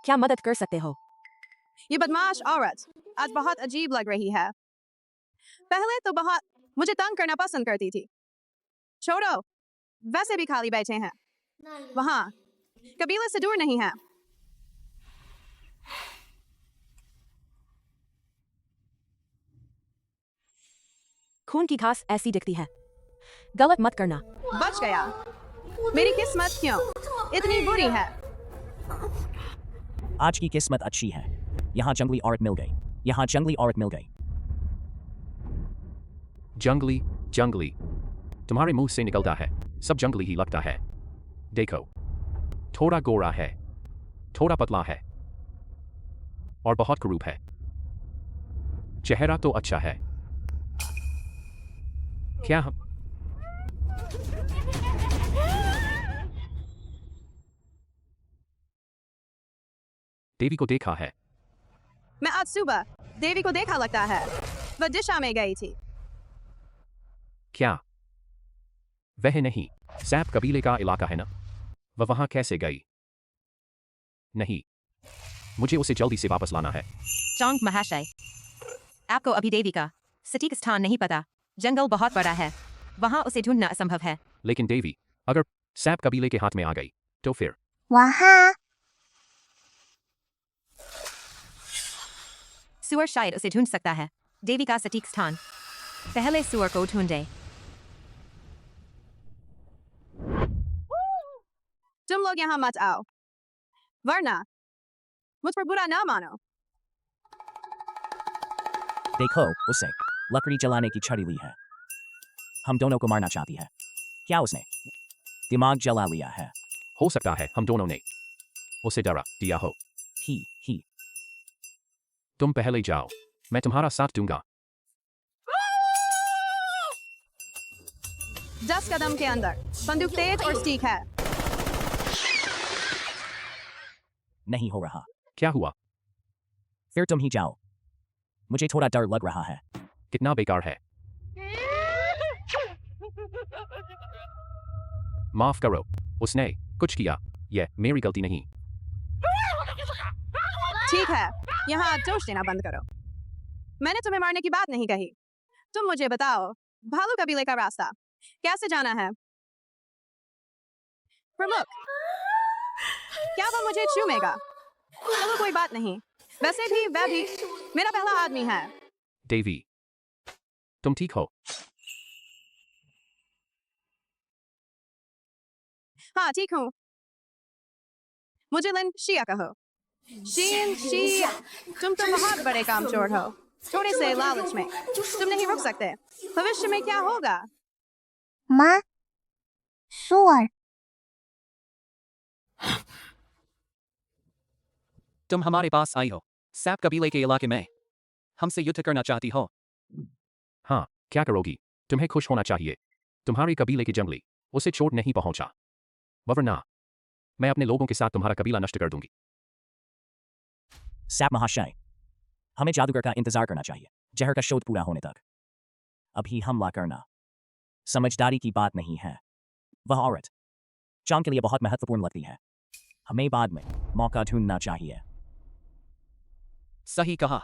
क्या मदद कर सकते हो? ये बदमाश औरत आज बहुत अजीब लग रही है। पहले तो बहुत मुझे तंग करना पसंद करती थी। छोड़ो, वैसे भी खाली बैठे हैं। वहां कबीले से दूर नहीं है। खून की घास ऐसी दिखती है। गलत मत करना। बच गया। मेरी किस्मत क्यों इतनी बुरी है? आज की किस्मत अच्छी है। यहाँ जंगली औरत मिल गई। यहाँ जंगली औरत मिल गई। जंगली जंगली तुम्हारे मुंह से निकलता है सब जंगली ही लगता है। देखो, थोड़ा गोरा है, थोड़ा पतला है और बहुत क्रूप है। चेहरा तो अच्छा है। क्या हम देवी को देखा है? मैं आज सुबह देवी को देखा लगता है। वह दिशा में गई थी। क्या वह नहीं सैप कबीले का इलाका है ना? वह वहां कैसे गई? नहीं, मुझे उसे जल्दी से वापस लाना है। चोंग महाशय, आपको अभी देवी का सटीक स्थान नहीं पता। जंगल बहुत बड़ा है, वहां उसे ढूंढना असंभव है। लेकिन देवी अगर सैप कबीले के हाथ में आ गई तो फिर वहाँ सुअर शायद उसे ढूंढ सकता है। देवी का सटीक स्थान, पहले सुअर को ढूंढे। तुम लोग यहाँ मत आओ, वरना मुझ पर बुरा ना मानो। देखो उसे लकड़ी जलाने की छड़ी ली है। हम दोनों को मारना चाहती है। क्या उसने दिमाग जला लिया है? हो सकता है हम दोनों ने उसे डरा दिया हो। ही तुम पहले जाओ, मैं तुम्हारा साथ दूंगा। 10 कदम के अंदर बंदूक तेज और स्टीक है। नहीं हो रहा। क्या हुआ? फिर तुम ही जाओ, मुझे थोड़ा डर लग रहा है। कितना बेकार है। माफ करो, उसने कुछ किया, यह मेरी गलती नहीं। ठीक है, यहाँ दोष देना बंद करो। मैंने तुम्हें मारने की बात नहीं कही। तुम मुझे बताओ, भालू कबीले का रास्ता कैसे जाना है? प्रमुख, क्या वो मुझे चूमेगा? चलो कोई बात नहीं, वैसे भी वह भी मेरा पहला आदमी है। देवी, तुम ठीक हो? हाँ ठीक हूँ। मुझे लिन शिया कहो। शीन शिया, तुम तो बहुत बड़े कामचोर हो। थोड़े से लालच में तुम नहीं रुक सकते। भविष्य में क्या होगा? माँ सुअर तुम हमारे पास आई हो सैप कबीले के इलाके में, हमसे युद्ध करना चाहती हो। हाँ, क्या करोगी? तुम्हें खुश होना चाहिए, तुम्हारे कबीले के जंगली उसे चोट नहीं पहुंचा, वरना मैं अपने लोगों के साथ तुम्हारा कबीला नष्ट कर दूंगी। सैप महाशय, हमें जादूगर का इंतजार करना चाहिए जहर का शोध पूरा होने तक। अभी हमला करना समझदारी की बात नहीं है। वह औरत चांद के लिए बहुत महत्वपूर्ण लगती है। हमें बाद में मौका ढूंढना चाहिए। सही कहा।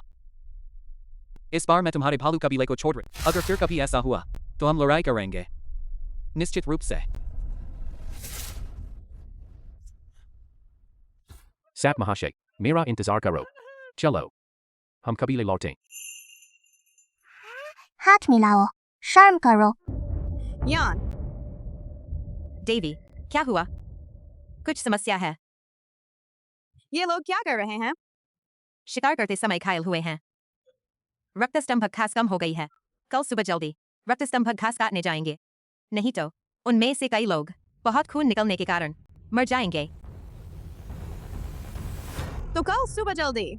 इस बार मैं तुम्हारे भालू कबीले को छोड़ रही। अगर फिर कभी ऐसा हुआ तो हम लड़ाई करेंगे, निश्चित रूप से। सैप महाशय, मेरा इंतजार करो। चलो हम कबीले लौटें। हाथ मिलाओ, शर्म करो। यान, देवी, क्या हुआ? कुछ समस्या है? ये लोग क्या कर रहे हैं? शिकार करते समय घायल हुए हैं। रक्तस्तंभक घास कम हो गई है। कल सुबह जल्दी रक्तस्तंभक घास काटने जाएंगे, नहीं तो उनमें से कई लोग बहुत खून निकलने के कारण मर जाएंगे। तो कल सुबह जल्दी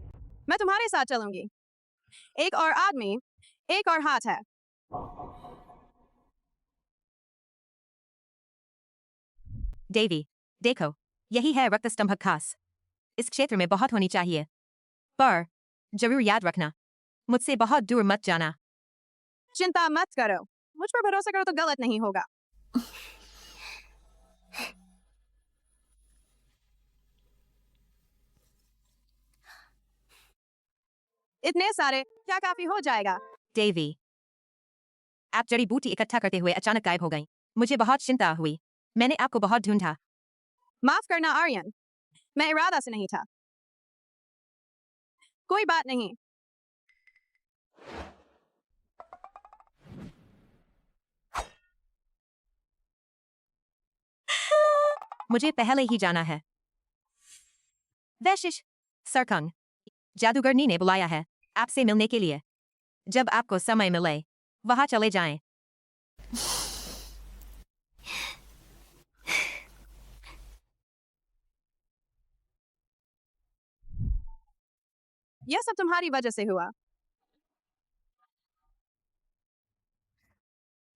मैं तुम्हारे साथ चलूंगी। एक और आदमी, एक और हाथ है। देवी, देखो, यही है रक्तस्तंभक घास। इस क्षेत्र में बहुत होनी चाहिए, पर जरूर याद रखना, मुझसे बहुत दूर मत जाना। चिंता मत करो, मुझ पर भरोसा करो तो गलत नहीं होगा। इतने सारे क्या काफी हो जाएगा? देवी, आप जड़ी बूटी इकट्ठा करते हुए अचानक गायब हो गईं। मुझे बहुत चिंता हुई। मैंने आपको बहुत ढूंढा। माफ करना आर्यन, मैं इरादा से नहीं था। कोई बात नहीं। मुझे पहले ही जाना है। वैशिश सरकंग, जादूगरनी ने बुलाया है आपसे मिलने के लिए। जब आपको समय मिले वहां चले जाएं। यह सब तुम्हारी वजह से हुआ।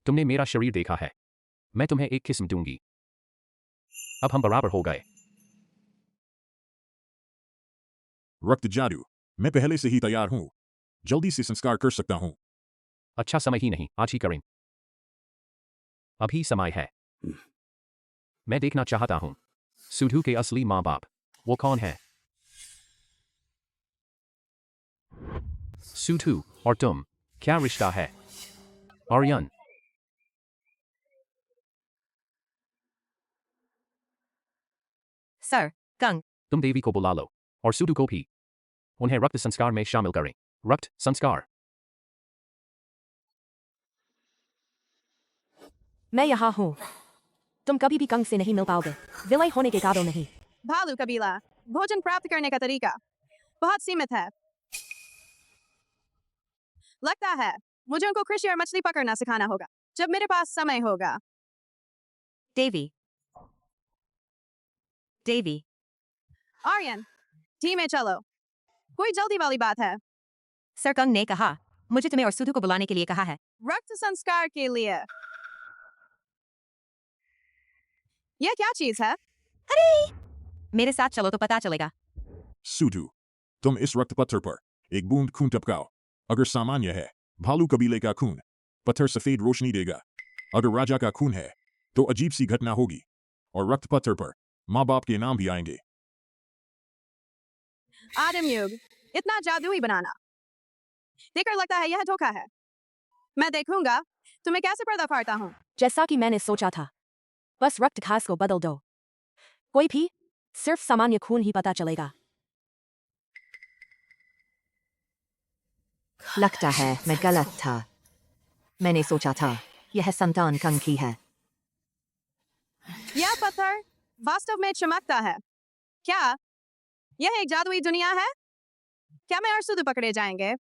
तुमने मेरा शरीर देखा है, मैं तुम्हें एक किस्म दूंगी। अब हम बराबर हो गए। रक्त जादू मैं पहले से ही तैयार हूं, जल्दी से संस्कार कर सकता हूं। अच्छा समय ही नहीं, आज ही करें। अभी समय है। मैं देखना चाहता हूं सुधु के असली माँ बाप वो कौन है। सुधु और तुम क्या रिश्ता है? आर्यन, सर, कंग, तुम देवी को बुला लो और सुधु को भी। उन्हें रक्त संस्कार में शामिल करें। रक्त संस्कार। मैं यहाँ हूँ। तुम कभी भी कंग से नहीं मिल पाओगे। विलय होने के काबिल नहीं। भालू कबीला, भोजन प्राप्त करने का तरीका बहुत सीमित है। लगता है मुझे उनको कृषि और मछली पकड़ना सिखाना होगा जब मेरे पास समय होगा। देवी, देवी, आर्यन, टीम में चलो, कोई जल्दी वाली बात है। सर कंग ने कहा मुझे तुम्हें और सुधु को बुलाने के लिए कहा है। रक्त संस्कार के लिए। यह क्या चीज है? मेरे साथ चलो तो पता चलेगा। सुधु, तुम इस रक्त पत्थर पर एक बूंद खून टपकाओ। अगर सामान्य है, भालू कबीले का खून, पत्थर सफेद रोशनी देगा। अगर राजा का खून है, तो अजीब सी घटना होगी और रक्त पत्थर पर माँ बाप के नाम भी आएंगे। आदम युग, इतना जादुई बनाना देखकर लगता है यह धोखा है। मैं देखूंगा तुम्हें कैसे पर्दा फाड़ता हूँ। जैसा कि मैंने सोचा था, बस रक्त घास को बदल दो। कोई भी, सिर्फ सामान्य खून ही पता चलेगा। लगता है मैं गलत था। मैंने सोचा था यह संतान कंग की है। यह पत्थर वास्तव में चमकता है। क्या यह एक जादुई दुनिया है? क्या मैं और सुधु पकड़े जाएंगे?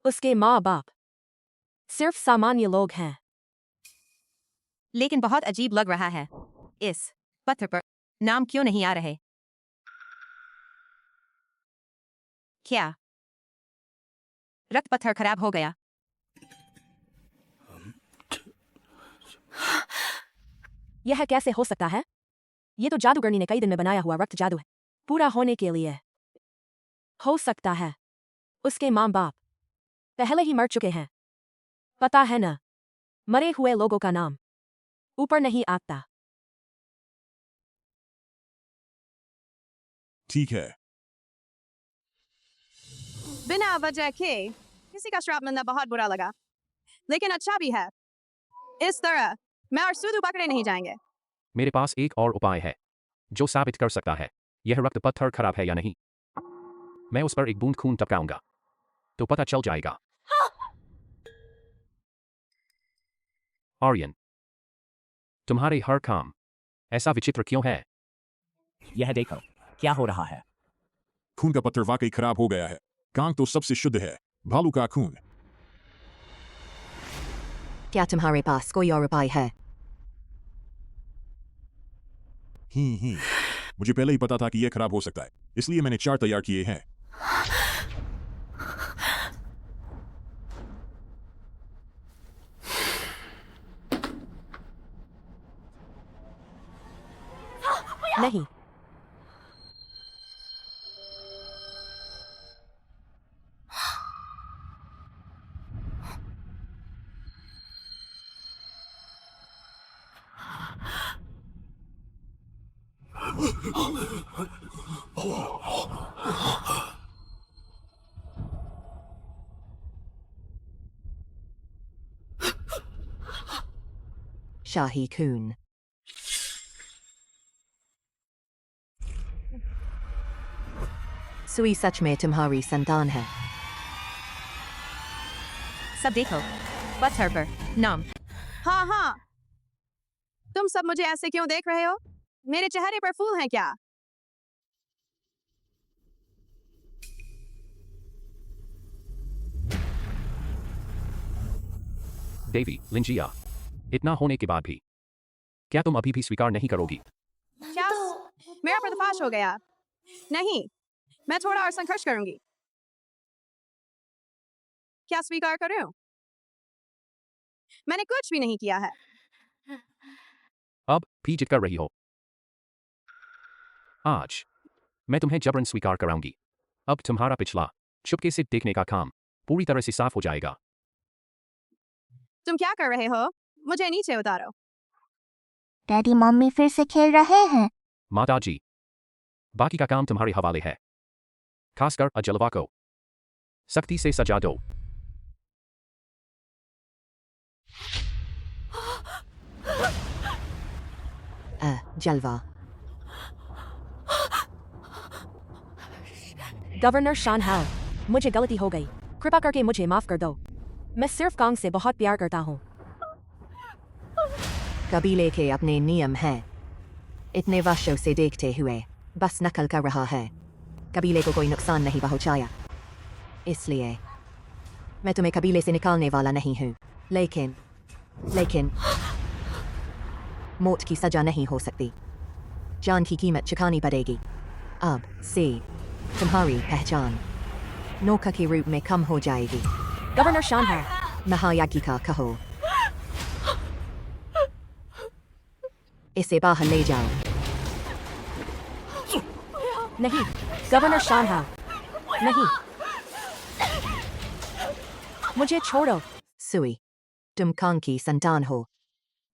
उसके माँ बाप सिर्फ सामान्य लोग हैं। लेकिन बहुत अजीब लग रहा है। इस पत्थर पर नाम क्यों नहीं आ रहे? क्या रक्त पत्थर खराब हो गया? यह कैसे हो सकता है? ये तो जादूगरनी ने कई दिन में बनाया हुआ रक्त जादू है। पूरा होने के लिए हो सकता है उसके माँ बाप पहले ही मर चुके हैं। पता है ना, मरे हुए लोगों का नाम ऊपर नहीं आता। ठीक है, बिना वजह के किसी का श्राप मिलना बहुत बुरा लगा, लेकिन अच्छा भी है। इस तरह मैं और सुधु पकड़े नहीं जाएंगे। मेरे पास एक और उपाय है जो साबित कर सकता है यह रक्त पत्थर खराब है या नहीं। मैं उस पर एक बूंद खून टपकाऊंगा तो पता चल जाएगा। आर्यन, तुम्हारे हर काम ऐसा विचित्र क्यों है? यह देखो, क्या हो रहा है। खून का पत्थर वाकई खराब हो गया है। कांग तो सबसे शुद्ध है, भालू का खून। क्या तुम्हारे पास कोई और उपाय है? ही मुझे पहले ही पता था कि यह खराब हो सकता है, इसलिए मैंने 4 तैयार किए हैं। नहीं, शाही खून। सुई सच में तुम्हारी संतान है। सब देखो, पत्थर पर नाम। हाँ हाँ, तुम सब मुझे ऐसे क्यों देख रहे हो? मेरे चेहरे पर फूल हैं क्या? देवी, लिंजिया, इतना होने के बाद भी क्या तुम अभी भी स्वीकार नहीं करोगी? क्या मेरा पर्दाफाश हो गया? नहीं, मैं थोड़ा और संघर्ष करूंगी। क्या स्वीकार करूं? मैंने कुछ भी नहीं किया है। अब भी जिद कर रही हो। आज मैं तुम्हें जबरन स्वीकार कराऊंगी। अब तुम्हारा पिछला चुपके से देखने का काम पूरी तरह से साफ हो जाएगा। तुम क्या कर रहे हो? मुझे नीचे उतारो। डैडी मम्मी फिर से खेल रहे हैं। माताजी, बाकी का काम तुम्हारे हवाले है। खासकर अजलवा को सख्ती से सजा दो। जलवा। गवर्नर शानहाल, मुझे गलती हो गई, कृपा करके मुझे माफ कर दो। मैं सिर्फ कांग से बहुत प्यार करता हूँ। कबीले के अपने नियम हैं। इतने वर्षों से देखते हुए बस नकल कर रहा है। कबीले को कोई नुकसान नहीं पहुंचाया, इसलिए मैं तुम्हें कबीले से निकालने वाला नहीं हूँ। लेकिन मौत की सजा नहीं हो सकती। जान की कीमत चुकानी पड़ेगी। अब से तुम्हारी पहचान नौका के रूप में कम हो जाएगी। गवर्नर शानहाल, महायाज्ञिका कहो, इसे बाहर ले जाओ। नहीं, गवर्नर शानहाल, नहीं, मुझे छोड़ो। सुई, तुम कांग की संतान हो,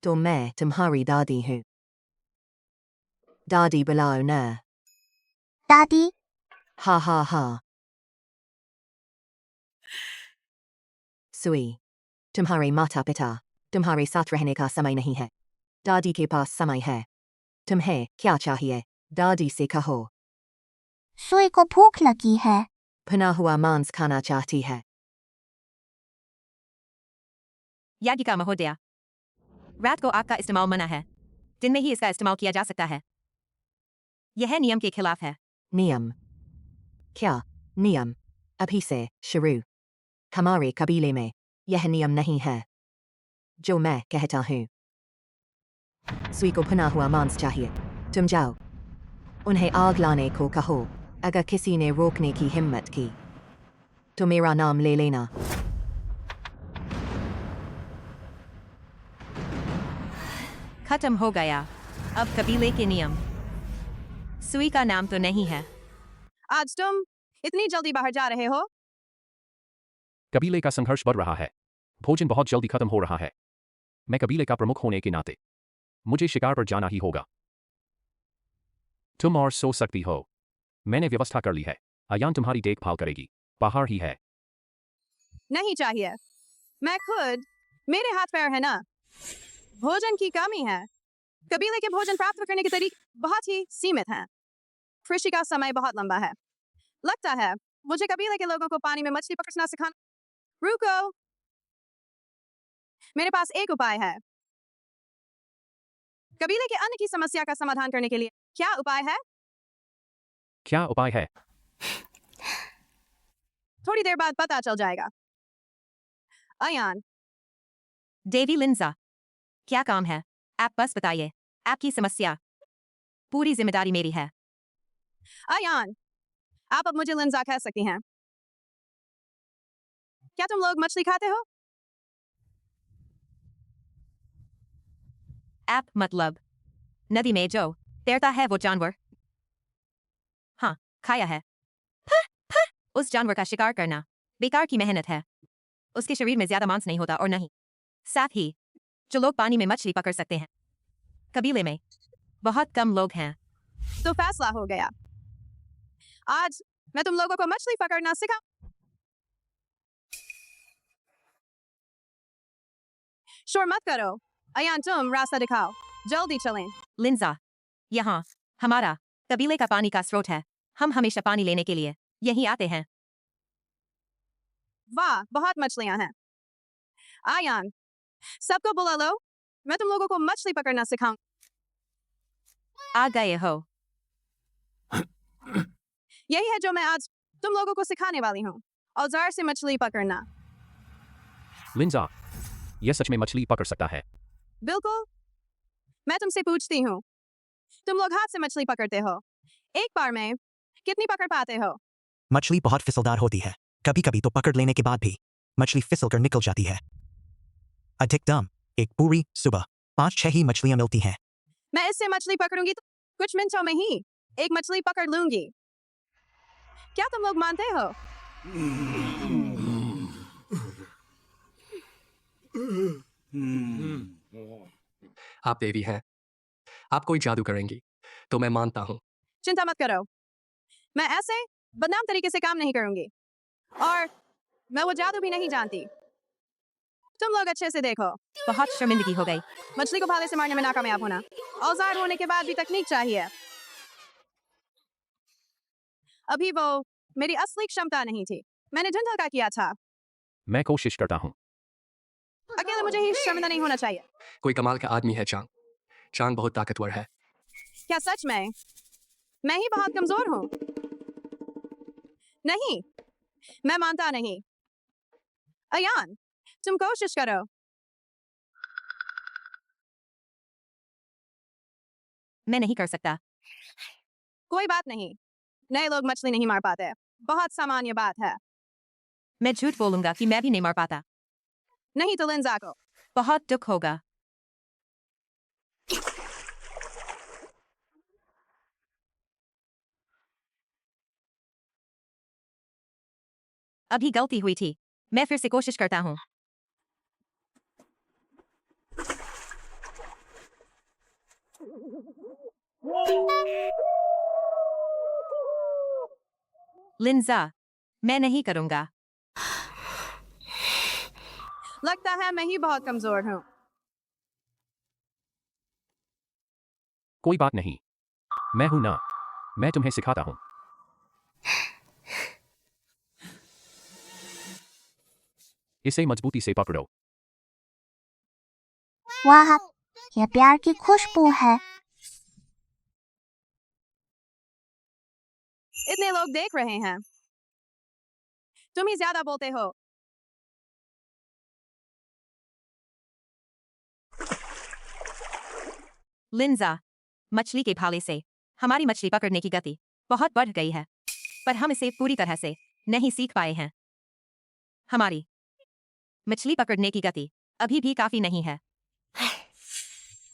तो मैं तुम्हारी दादी हूँ। दादी बुलाओ न। दादी, हा हा हा। सुई, तुम्हारे माता पिता तुम्हारे साथ रहने का समय नहीं है। दादी के पास समय है। तुम्हें क्या चाहिए? दादी से कहो। सुई को भूख लगी है। भुना हुआ मांस खाना चाहती है। याज्ञिका महोदया, रात को आग का इस्तेमाल मना है। दिन में ही इसका इस्तेमाल किया जा सकता है। यह नियम के खिलाफ है। नियम? क्या नियम? अभी से शुरू। हमारे कबीले में यह नियम नहीं है जो मैं कहता हूँ। सुई को भुना हुआ मांस चाहिए। तुम जाओ, उन्हें आग लाने को कहो। अगर किसी ने रोकने की हिम्मत की तो मेरा नाम ले लेना। खत्म हो गया अब कबीले के नियम। सुई का नाम तो नहीं है। आज तुम इतनी जल्दी बाहर जा रहे हो? कबीले का संघर्ष बढ़ रहा है। भोजन बहुत जल्दी खत्म हो रहा है। मैं कबीले का प्रमुख होने के नाते मुझे शिकार पर जाना ही होगा। तुम और सो सकती हो। मैंने व्यवस्था कर ली है। अयान तुम्हारी देखभाल करेगी। बाहर ही है। नहीं चाहिए। मैं खुद, मेरे हाथ पैर है ना। भोजन की कमी है। कबीले के भोजन प्राप्त करने के तरीके बहुत ही सीमित हैं। कृषि का समय बहुत लंबा है। लगता है मुझे कबीले के लोगों को पानी में मछली पकड़ना सिखाना। रुको, मेरे पास एक उपाय है। कबीले के अन्न की समस्या का समाधान करने के लिए क्या उपाय है? क्या उपाय है? थोड़ी देर बाद पता चल जाएगा। अयान, डेवी लिंजा, क्या काम है? आप बस बताइए। आपकी समस्या, पूरी जिम्मेदारी मेरी है। अयान, आप अब मुझे लिंजा कह सकती हैं। क्या तुम लोग मछली खाते हो? आप मतलब नदी में जो तैरता है वो जानवर? हाँ, खाया है। उस जानवर का शिकार करना बेकार की मेहनत है। उसके शरीर में ज्यादा मांस नहीं होता और नहीं साथ ही जो लोग पानी में मछली पकड़ सकते हैं। कबीले में बहुत कम लोग हैं। तो फैसला हो गया। आज मैं तुम लोगों को मछली पकड़ना सिखा। शोर मत करो। अयान, तुम रास्ता दिखाओ। जल्दी चलें। लिंजा, यहाँ हमारा कबीले का पानी का स्रोत है। हम हमेशा पानी लेने के लिए यहीं आते हैं। वाह, बहुत मछलियां हैं। अयान, सबको बुला लो। मैं तुम लोगों को मछली पकड़ना सिखाऊं। आ गए हो। यही है जो मैं आज तुम लोगों को सिखाने वाली हूँ। औजार से मछली पकड़ना। लिंजा, यह सच में मछली पकड़ सकता है? बिल्कुल। मैं तुमसे पूछती हूँ, तुम लोग हाथ से मछली पकड़ते हो। एक बार में कितनी पकड़ पाते हो? मछली बहुत फिसलदार होती है। कभी कभी तो पकड़ लेने के बाद भी मछली फिसल कर निकल जाती है। अधिकतम एक पूरी सुबह 5-6 ही मछलियां मिलती हैं। मैं इससे मछली पकड़ूंगी तो कुछ मिनटों में ही। एक मछली पकड़ लूंगी। क्या तुम लोग मानते हो? आप देवी हैं। आप कोई जादू करेंगी तो मैं मानता हूँ। चिंता मत करो, मैं ऐसे बदनाम तरीके से काम नहीं करूंगी, और मैं वो जादू भी नहीं जानती। तुम लोग अच्छे से देखो। बहुत शर्मिंदगी हो गई। मछली को भाले से मारने में नाकामयाब होना, औजार होने के बाद भी तकनीक चाहिए। अभी वो मेरी असली क्षमता नहीं थी, मैंने ढंढल का किया था। मैं कोशिश करता हूँ। अकेले मुझे ही शर्मिंदा नहीं होना चाहिए। कोई कमाल का आदमी है चांग। चांग बहुत ताकतवर है। क्या सच में? मैं ही बहुत कमजोर हूँ। नहीं, मैं मानता नहीं। अयान, तुम कोशिश करो। मैं नहीं कर सकता। कोई बात नहीं, नए लोग मछली नहीं मार पाते, बहुत सामान्य बात है। मैं झूठ बोलूंगा कि मैं भी नहीं मार पाता। नहीं तो लिंजा को। बहुत दुख होगा। अभी गलती हुई थी, मैं फिर से कोशिश करता हूँ। लिंजा, मैं नहीं करूंगा। लगता है मैं ही बहुत कमजोर हूँ। कोई बात नहीं, मैं हूं ना। मैं तुम्हें सिखाता हूं। इसे मजबूती से पकड़ो। वाह, यह प्यार की खुशबू है। इतने लोग देख रहे हैं, तुम ही ज्यादा बोलते हो। लिंजा, मछली के भाले से हमारी मछली पकड़ने की गति बहुत बढ़ गई है, पर हम इसे पूरी तरह से नहीं सीख पाए हैं। हमारी मछली पकड़ने की गति अभी भी काफी नहीं है।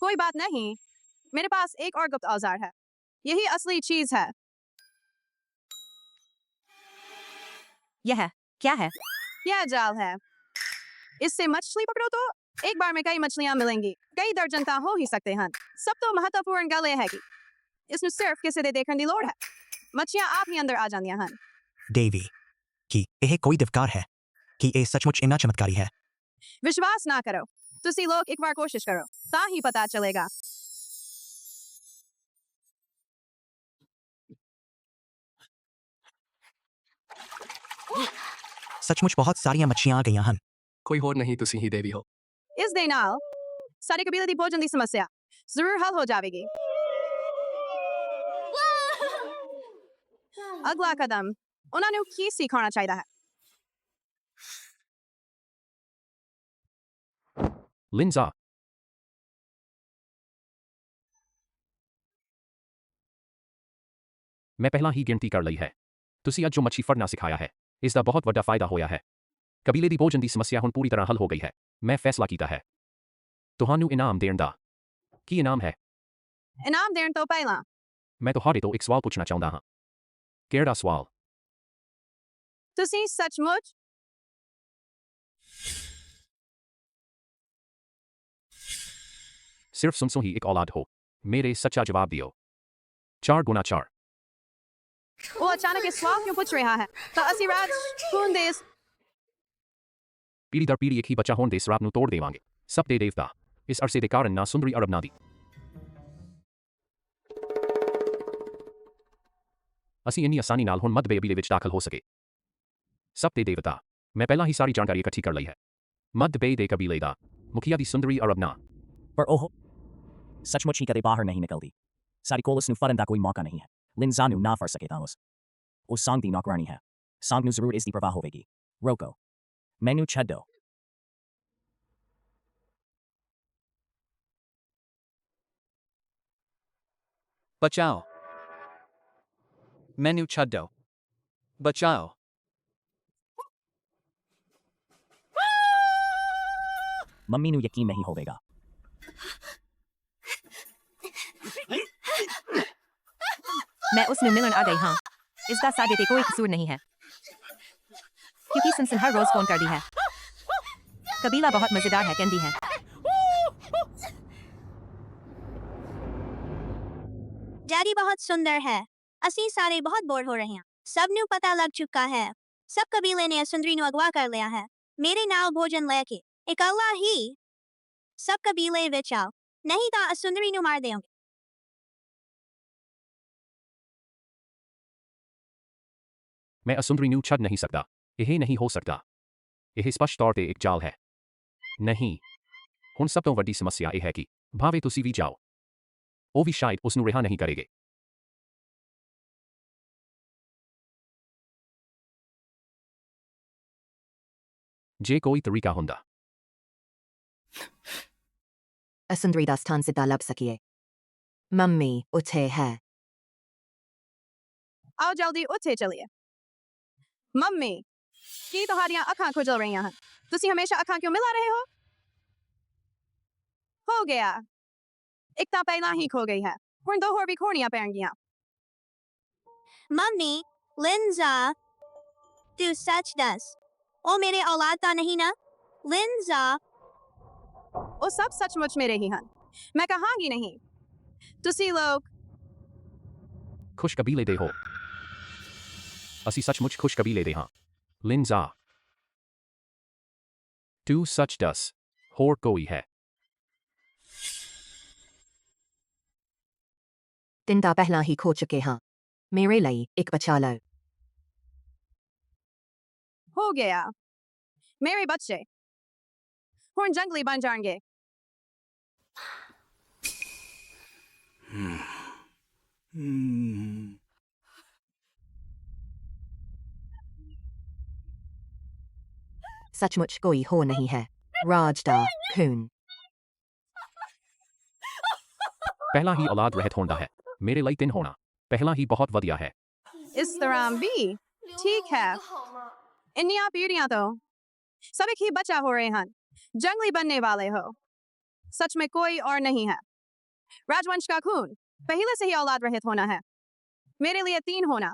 कोई बात नहीं, मेरे पास एक और गुप्त औजार है। यही असली चीज है। यह क्या है? यह जाल है। इससे मछली पकड़ो तो एक बार में कई मछलियां मिलेंगी। कई दर्जन ता हो ही सकते हैं। सब तो महत्वपूर्ण गल है कि इसमें सिर्फ किसी दे देखने की लोड़ है। मछलियां आप ही अंदर आ जांदियां हैं। देवी कि यह कोई दिवकार है कि ये सचमुच इतना चमत्कारी है। विश्वास ना करो, तुसी लोग एक बार कोशिश करो, ता ही पता चलेगा। सचमुच बहुत सारियां मच्छियां आ गई हैं। कोई और नहीं, तुसी ही देवी हो। इस दे नाल सारे कबीले दी भोजन दी समस्या जरूर हल हो जाएगी। अगला कदम उन्हां नू की सिखाना चाहिए है। लिंजा, मैं पहला ही गिनती कर ली है। तुसी अज जो मच्छी फड़ना सिखाया है, इसका बहुत वड्डा फायदा होया है। कबीले दी भोजन दी समस्या हुण पूरी तरह हल हो गई है। मैं फैसला कीता है तुहानू इनाम देण दा। की इनाम है? इनाम देण तो पहला मैं तुहारे तो एक सवाल पूछना चाहुंदा हां। केड़ा सवाल? तुसी सचमुच सिर्फ सुनसो ही एक औलाद हो। मेरे सच्चा जवाब दियो। 4 गुना 4। वो अचानक इस सवाल क्यों पूछ रहा है? तो असी राज खून देस पीढ़ी दर पीढ़ी एक ही बच्चा होण दे सराप नू तोड़ देवांगे। सब दे देवता इस अरसे दे कारण ना सुंदरी अरब ना दी। ਅਸੀਂ ਇੰਨੀ ਆਸਾਨੀ ਨਾਲ ਹੁਣ ਮੱਧ ਬੇ ਵਿੱਚ ਦਾਖਲ ਹੋ ਸਕੇ। ਸਭ ਦੇ ਦੇਵਤਾ ਮੈਂ ਪਹਿਲਾਂ ਹੀ ਸਾਰੀ ਜਾਣਕਾਰੀ ਇਕੱਠੀ ਕਰ ਲਈ ਹੈ। ਮੱਧ ਬੇ ਦੇ ਕਬੀਲੇ ਦਾ ਮੁਖੀਆ ਦੀ ਸੁੰਦਰੀ ਅਰਬ ਨਾ। पर ओहो, सचमुच ही कदे बाहर नहीं निकलती। सारी कोलस नु फरन दा कोई मौका नहीं है। लिंजा नु ना फर सके तामुस। ओ सांग दी नौकरानी है। सांग नु जरूर इसकी परवाह होवेगी। रोको, मैनू छड्डो। बचाओ। मेनू छड्डो। बचाओ। मम्मी नु यकीन नहीं होवेगा। मैं उसनु मिलन आ गई हाँ इसका सादे कोई कसूर नहीं है क्योंकि सनसन हर रोज फोन कर दी है कबीला बहुत मजेदार है कहती है डैडी बहुत सुंदर है ਅਸੀਂ ਸਾਰੇ बहुत बोर हो रहे हैं सब ਨੂੰ पता लग चुका है सब कबीले ने सुंदरी ਨੂੰ अगवा कर लिया है मेरे नाल भोजन लेके इकल्ला ही सब कबीले ਵਿੱਚ आओ नहीं ਤਾਂ सुंदरी ਨੂੰ मार देंगे मैं असुंदरी ਨੂੰ ਛੱਡ नहीं सकता ਇਹ नहीं हो सकता ਇਹ ਸਪਸ਼ਟ ਤੌਰ ਤੇ ਇੱਕ ਜਾਲ ਹੈ ਨਹੀਂ ਹੁਣ ਸਭ ਤੋਂ ਵੱਡੀ ਸਮੱਸਿਆ ਇਹ ਹੈ ਕਿ ਭਾਵੇਂ ਤੁਸੀਂ ਵੀ ਜਾਓ ਉਹ ਵੀ ਸ਼ਾਇਦ ਉਸ ਨੂੰ ਰਿਹਾ ਨਹੀਂ ਕਰੇਗੇ ਜੇ ਕੋਈ ਤਰੀਕਾ ਹੁੰਦਾ असुंदरी दास्तान से तालब सकिए मम्मी उठे है आओ जल्दी ਉੱਥੇ ਚਲਿਏ ਮੰਮੀ ਕੀ ਤੁਹਾਡੀਆਂ ਅੱਖਾਂ ਖੁਜਲ ਰਹੀਆਂ ਹਨ ਤੁਸੀਂ ਹਮੇਸ਼ਾ ਅੱਖਾਂ ਕਿਉਂ ਮਿਲਾ ਰਹੇ ਹੋ ਗਿਆ ਇੱਕ ਤਾਂ ਪਹਿਲਾਂ ਹੀ ਖੋ ਗਈ ਹੈ ਹੁਣ ਦੋ ਹੋਰ ਵੀ ਖੋਣੀਆਂ ਪੈਣਗੀਆਂ मम्मी लिंजा तू सच दस ओ मेरे औलाद ਤਾਂ नहीं ना लिंजा ਉਹ ਸਭ ਸੱਚਮੁੱਚ ਮੇਰੇ ਹੀ ਹਨ ਮੈਂ ਕਹਾਂਗੀ ਨਹੀਂ ਤੁਸੀਂ ਲੋਕ ਖੁਸ਼ ਕਬੀਲੇ ਦੇ ਹੋ ਅਸੀਂ ਸੱਚਮੁੱਚ ਖੁਸ਼ ਕਬੀਲੇ ਦੇ ਹਾਂ ਲਿੰਜ਼ਾ ਤੂੰ ਸੱਚ ਦੱਸ ਹੋਰ ਕੋਈ ਹੈ दिन दा पहला ही खो चुके हाँ मेरे लिए एक बचा लो ਹੋ ਗਿਆ ਮੇਰੇ ਬੱਚੇ ਹੁਣ ਜੰਗਲੀ ਬਣ ਜਾਣਗੇ सचमुच कोई हो नहीं है राजदा खून ਪਹਿਲਾ ਹੀ ਔਲਾਦ ਰਹਿਤ ਹੁੰਦਾ ਹੈ ਮੇਰੇ ਲਈ ਤਿੰਨ ਹੋਣਾ ਪਹਿਲਾ ਹੀ ਬਹੁਤ ਵਧੀਆ ਹੈ ਇਸ ਤਰ੍ਹਾਂ ਵੀ ਠੀਕ ਹੈ ਇੰਨੀਆਂ ਪੀੜ੍ਹੀਆਂ ਤੋਂ सब एक ही बच्चा हो रहे हैं जंगली बनने वाले हो सच में कोई और नहीं है राजवंश का खून पहले से ही औलाद रहित होना है मेरे लिए 3 होना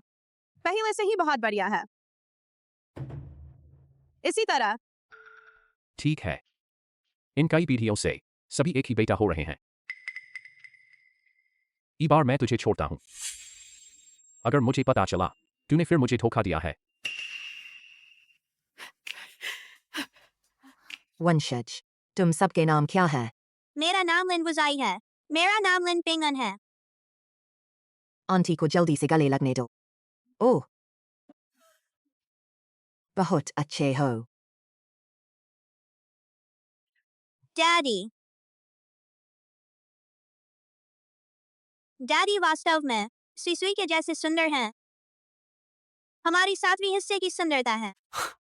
पहले से ही बहुत बढ़िया है इसी तरह ठीक है इन कई पीढ़ियों से सभी एक ही बेटा हो रहे हैं इस बार मैं तुझे छोड़ता हूं अगर मुझे पता चला तूने फिर मुझे धोखा दिया है वंशज तुम सबके नाम क्या है मेरा नाम लिन वजाई है मेरा नाम लिन पिंगन है आंटी को जल्दी से गले लगने दो ओह बहुत अच्छे हो डैडी डैडी वास्तव में सुई के जैसे सुंदर हैं हमारी 7वीं हिस्से की सुंदरता है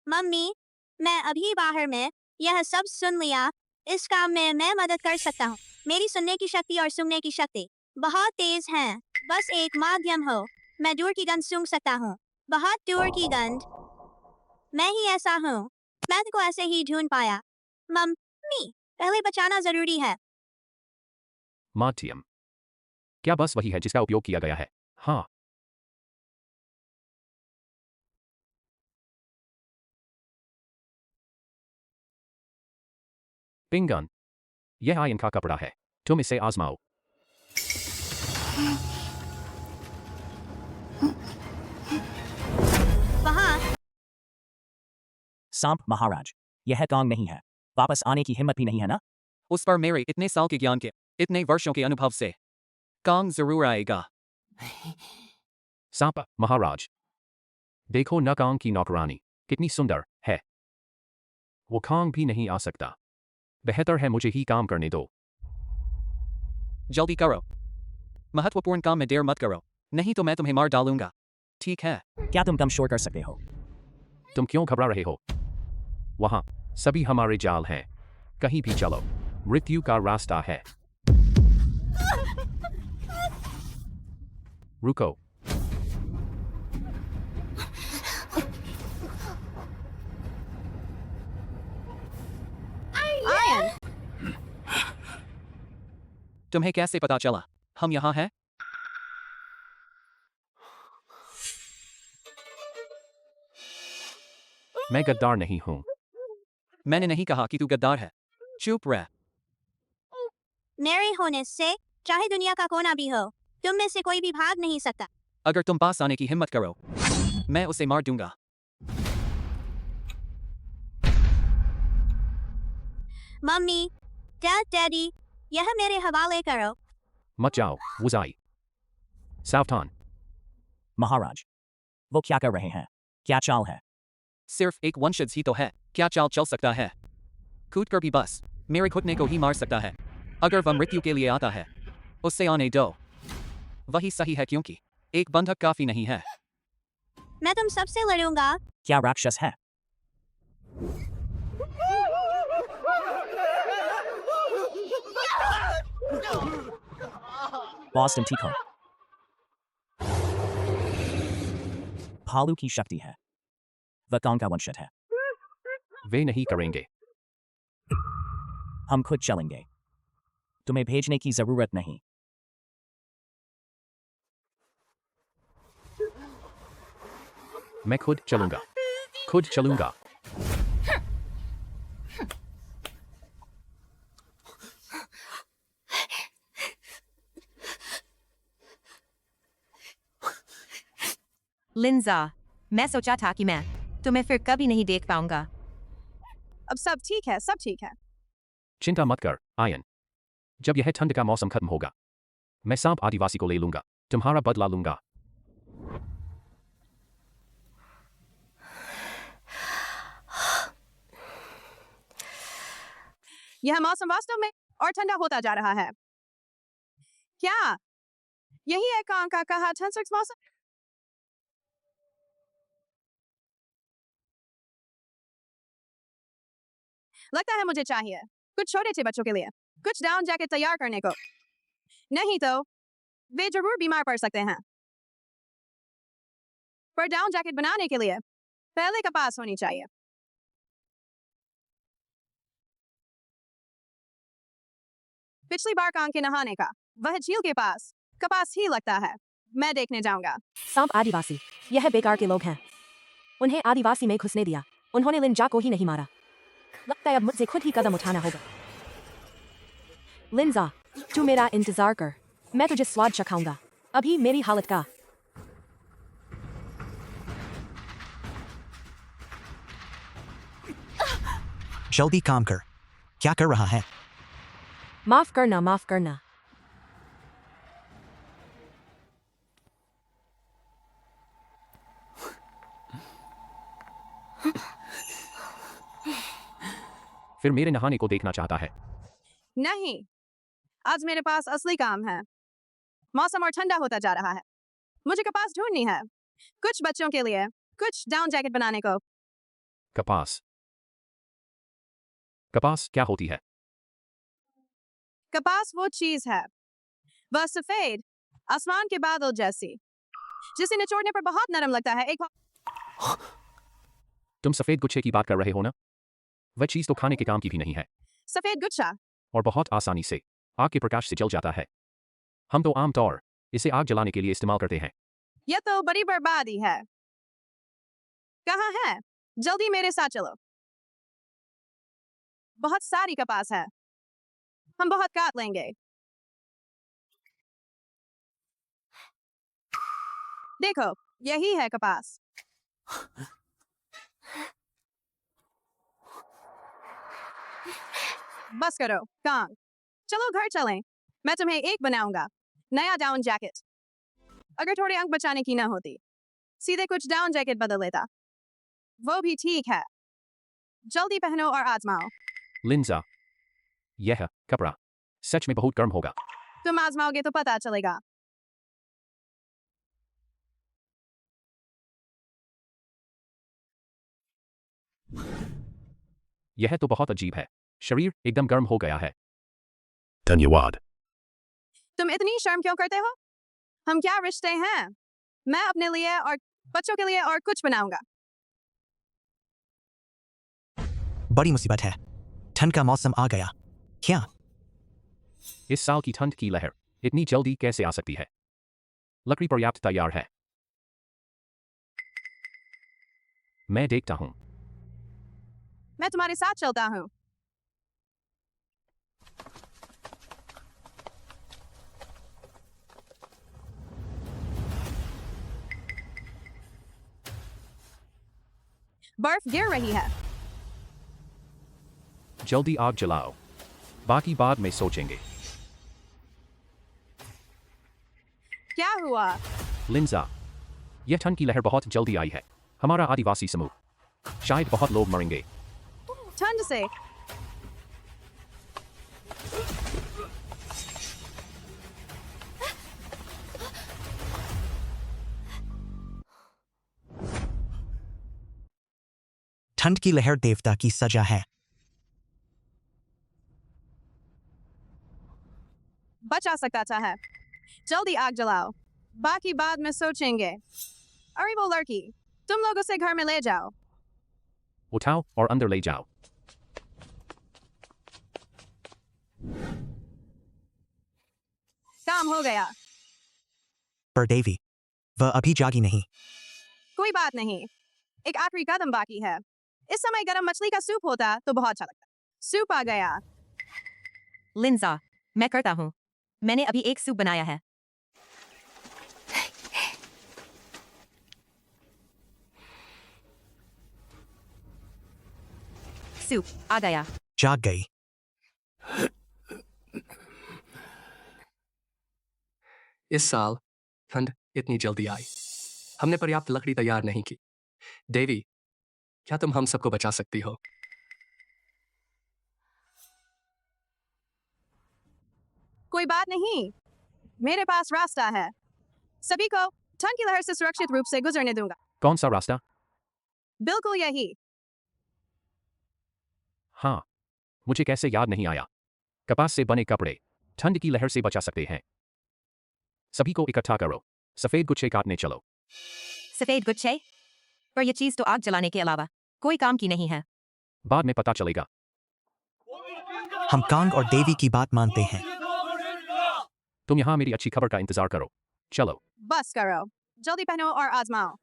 मम्मी मैं अभी बाहर में यह सब सुन लिया इस काम में मैं मदद कर सकता हूँ मेरी सुनने की शक्ति और सूंघने की शक्ति बहुत तेज है बस एक माध्यम हो मैं दूर की गंध सूंघ सकता हूँ बहुत दूर की गंध मैं ही ऐसा हूँ मैं को ऐसे ही ढूंढ पाया मम्मी पहले बचाना जरूरी है माध्यम क्या बस वही है जिसका उपयोग किया गया है हाँ पिंगन यह आयन का कपड़ा है तुम इसे आजमाओ वहाँ सांप महाराज यह कांग नहीं है वापस आने की हिम्मत भी नहीं है ना उस पर मेरे इतने साल के ज्ञान के इतने वर्षों के अनुभव से कांग जरूर आएगा सांप महाराज देखो नकांग की नौकरानी कितनी सुंदर है वो कांग भी नहीं आ सकता बेहतर है मुझे ही काम करने दो जल्दी करो महत्वपूर्ण काम में देर मत करो नहीं तो मैं तुम्हें मार डालूंगा ठीक है क्या तुम कम शोर कर सकते हो तुम क्यों घबरा रहे हो वहां सभी हमारे जाल हैं कहीं भी चलो मृत्यु का रास्ता है रुको आयन तुम्हें कैसे पता चला हम यहाँ हैं मैं गद्दार नहीं हूं। मैंने नहीं कहा कि तू गद्दार है। चुप रह। मेरे होने से चाहे दुनिया का कोना भी हो, तुम में से कोई भी भाग नहीं सकता। अगर तुम पास आने की हिम्मत करो, मैं उसे मार दूंगा। मम्मी, डैडी, यह मेरे हवाले करो। मत जाओ, वुजाई। सावधान। महाराज, वो क्या कर रहे हैं? क्या चाल है? सिर्फ एक वंशज ही तो है, क्या चाल चल सकता है? कूद कर भी बस मेरे घुटने को ही मार सकता है। अगर वह मृत्यु के लिए आता है, उससे आने दो। वही सही है, क्योंकि एक बंधक काफी नहीं है। मैं तुम सबसे लड़ूंगा। क्या राक्षस है? बॉस, तुम ठीक हो? भालू की शक्ति है। वह कौन का वंशज है? वे नहीं करेंगे। हम खुद चलेंगे। तुम्हें भेजने की जरूरत नहीं। मैं खुद चलूंगा। खुद चलूंगा। लिंजा, मैं सोचा था कि मैं तुम्हें फिर कभी नहीं देख पाऊंगा। अब सब ठीक है, सब ठीक है। चिंता मत कर, आयन। जब यह ठंड का मौसम खत्म होगा, मैं सांप आदिवासी को ले लूंगा, तुम्हारा बदला लूंगा। यह मौसम वास्तव में और ठंडा होता जा रहा है। क्या यही है कांग का कहा ठंड मौसम? लगता है मुझे चाहिए कुछ छोटे से बच्चों के लिए कुछ डाउन जैकेट तैयार करने को। नहीं तो वे जरूर बीमार पड़ सकते हैं। पर डाउन जैकेट बनाने के लिए पहले कपास होनी चाहिए। पिछली बार कांग के नहाने का वह झील के पास कपास ही लगता है। मैं देखने जाऊंगा। सांप आदिवासी, यह बेकार के लोग हैं। उन्हें आदिवासी में घुसने दिया। उन्होंने लिंजा को ही नहीं मारा। लगता है अब मुझसे खुद ही कदम उठाना होगा। लिंजा, तू मेरा इंतजार कर, मैं तुझे स्वाद चखाऊंगा। अभी मेरी हालत का। जल्दी काम कर। क्या कर रहा है? माफ करना, माफ करना। फिर मेरे नहाने को देखना चाहता है। नहीं, आज मेरे पास असली काम है। मौसम और ठंडा होता जा रहा है। मुझे कपास ढूंढनी है कुछ बच्चों के लिए कुछ डाउन जैकेट बनाने को। कपास। कपास क्या होती है? कपास वो चीज है, वह सफेद आसमान के बादल जैसी, जिसे निचोड़ने पर बहुत नरम लगता है। एक तुम सफेद गुच्छे की बात कर रहे हो ना? वह चीज तो खाने के काम की भी नहीं है। सफेद गुच्छा और बहुत आसानी से आग के प्रकाश से जल जाता है। हम तो आमतौर इसे आग जलाने के लिए इस्तेमाल करते हैं। यह तो बड़ी बर्बादी है। कहाँ है? जल्दी मेरे साथ चलो। बहुत सारी कपास है, हम बहुत काट लेंगे। देखो, यही है कपास। बस करो कांग, चलो घर चलें। मैं तुम्हें एक बनाऊंगा नया डाउन जैकेट। अगर थोड़े अंक बचाने की ना होती, सीधे कुछ डाउन जैकेट बदल लेता। वो भी ठीक है। जल्दी पहनो और आजमाओ। लिंजा, यह कपड़ा सच में बहुत गर्म होगा। तुम आजमाओगे तो पता चलेगा। यह तो बहुत अजीब है। शरीर एकदम गर्म हो गया है। धन्यवाद। तुम इतनी शर्म क्यों करते हो? हम क्या रिश्ते हैं? मैं अपने लिए और बच्चों के लिए और कुछ बनाऊंगा। बड़ी मुसीबत है। ठंड का मौसम आ गया। क्या इस साल की ठंड की लहर इतनी जल्दी कैसे आ सकती है? लकड़ी पर्याप्त तैयार है। मैं देखता हूं। मैं तुम्हारे साथ चलता हूँ। बर्फ गिर रही है। जल्दी आग जलाओ, बाकी बाद में सोचेंगे। क्या हुआ? लिंजा, यह ठंड की लहर बहुत जल्दी आई है। हमारा आदिवासी समूह, शायद बहुत लोग मरेंगे। ठंड से ठंड की लहर देवता की सजा है। बचा सकता है। जल्दी आग जलाओ, बाकी बाद में सोचेंगे। अरे वो लड़की, तुम लोग उसे घर में ले जाओ। उठाओ और अंदर ले जाओ। काम हो गया। पर देवी, वह अभी जागी नहीं। कोई बात नहीं, एक आखिरी कदम बाकी है। इस समय गरम मछली का सूप होता तो बहुत अच्छा लगता। सूप आ गया। लिंजा, मैं करता हूँ। मैंने अभी एक सूप बनाया है। सूप आ गया। जाग गई। इस साल ठंड इतनी जल्दी आई। हमने पर्याप्त लकड़ी तैयार नहीं की। देवी, क्या तुम हम सबको बचा सकती हो? कोई बात नहीं, मेरे पास रास्ता है। सभी को ठंड की लहर से सुरक्षित रूप से गुजरने दूंगा। कौन सा रास्ता? बिल्कुल यही। हाँ, मुझे कैसे याद नहीं आया। कपास से बने कपड़े ठंड की लहर से बचा सकते हैं। सभी को इकट्ठा करो, सफेद गुच्छे काटने चलो। सफेद गुच्छे? पर यह चीज तो आग जलाने के अलावा कोई काम की नहीं है। बाद में पता चलेगा। हम कांग और देवी की बात मानते हैं। तुम यहाँ मेरी अच्छी खबर का इंतजार करो। चलो। बस करो, जल्दी पहनो और आजमाओ।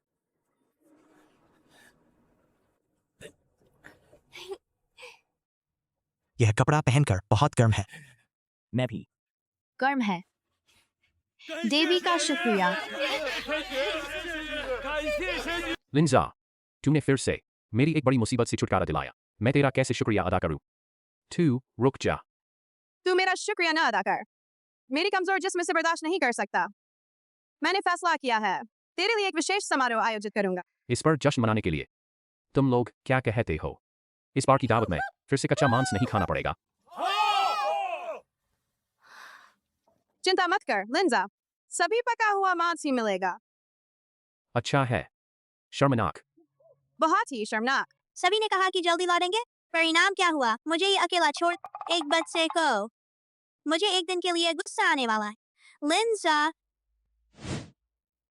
यह कपड़ा पहनकर बहुत गर्म है। मैं भी। गर्म है। देवी का शुक्रिया। लिंजा, तूने फिर से मेरी एक बड़ी मुसीबत से छुटकारा दिलाया। मैं तेरा कैसे शुक्रिया अदा करूं? तू रुक जा। तू मेरा शुक्रिया न अदा कर। मेरी कमजोर जिस्म से बर्दाश्त नहीं कर सकता। मैंने फैसला किया है, तेरे लिए एक विशेष समारोह आयोजित करूंगा। इस पर जश्न मनाने के लिए तुम लोग क्या कहते हो? इस बार की दावत में फिर से कच्चा मांस नहीं खाना पड़ेगा। चिंता मत कर लिंजा, सभी पका हुआ मांस ही मिलेगा। अच्छा है। शर्मनाक। बहुत ही शर्मनाक। सभी ने कहा कि जल्दी लौटेंगे। परिणाम क्या हुआ? मुझे ये अकेला छोड़ एक बच्चे को। मुझे एक दिन के लिए गुस्सा आने वाला है। लिंजा,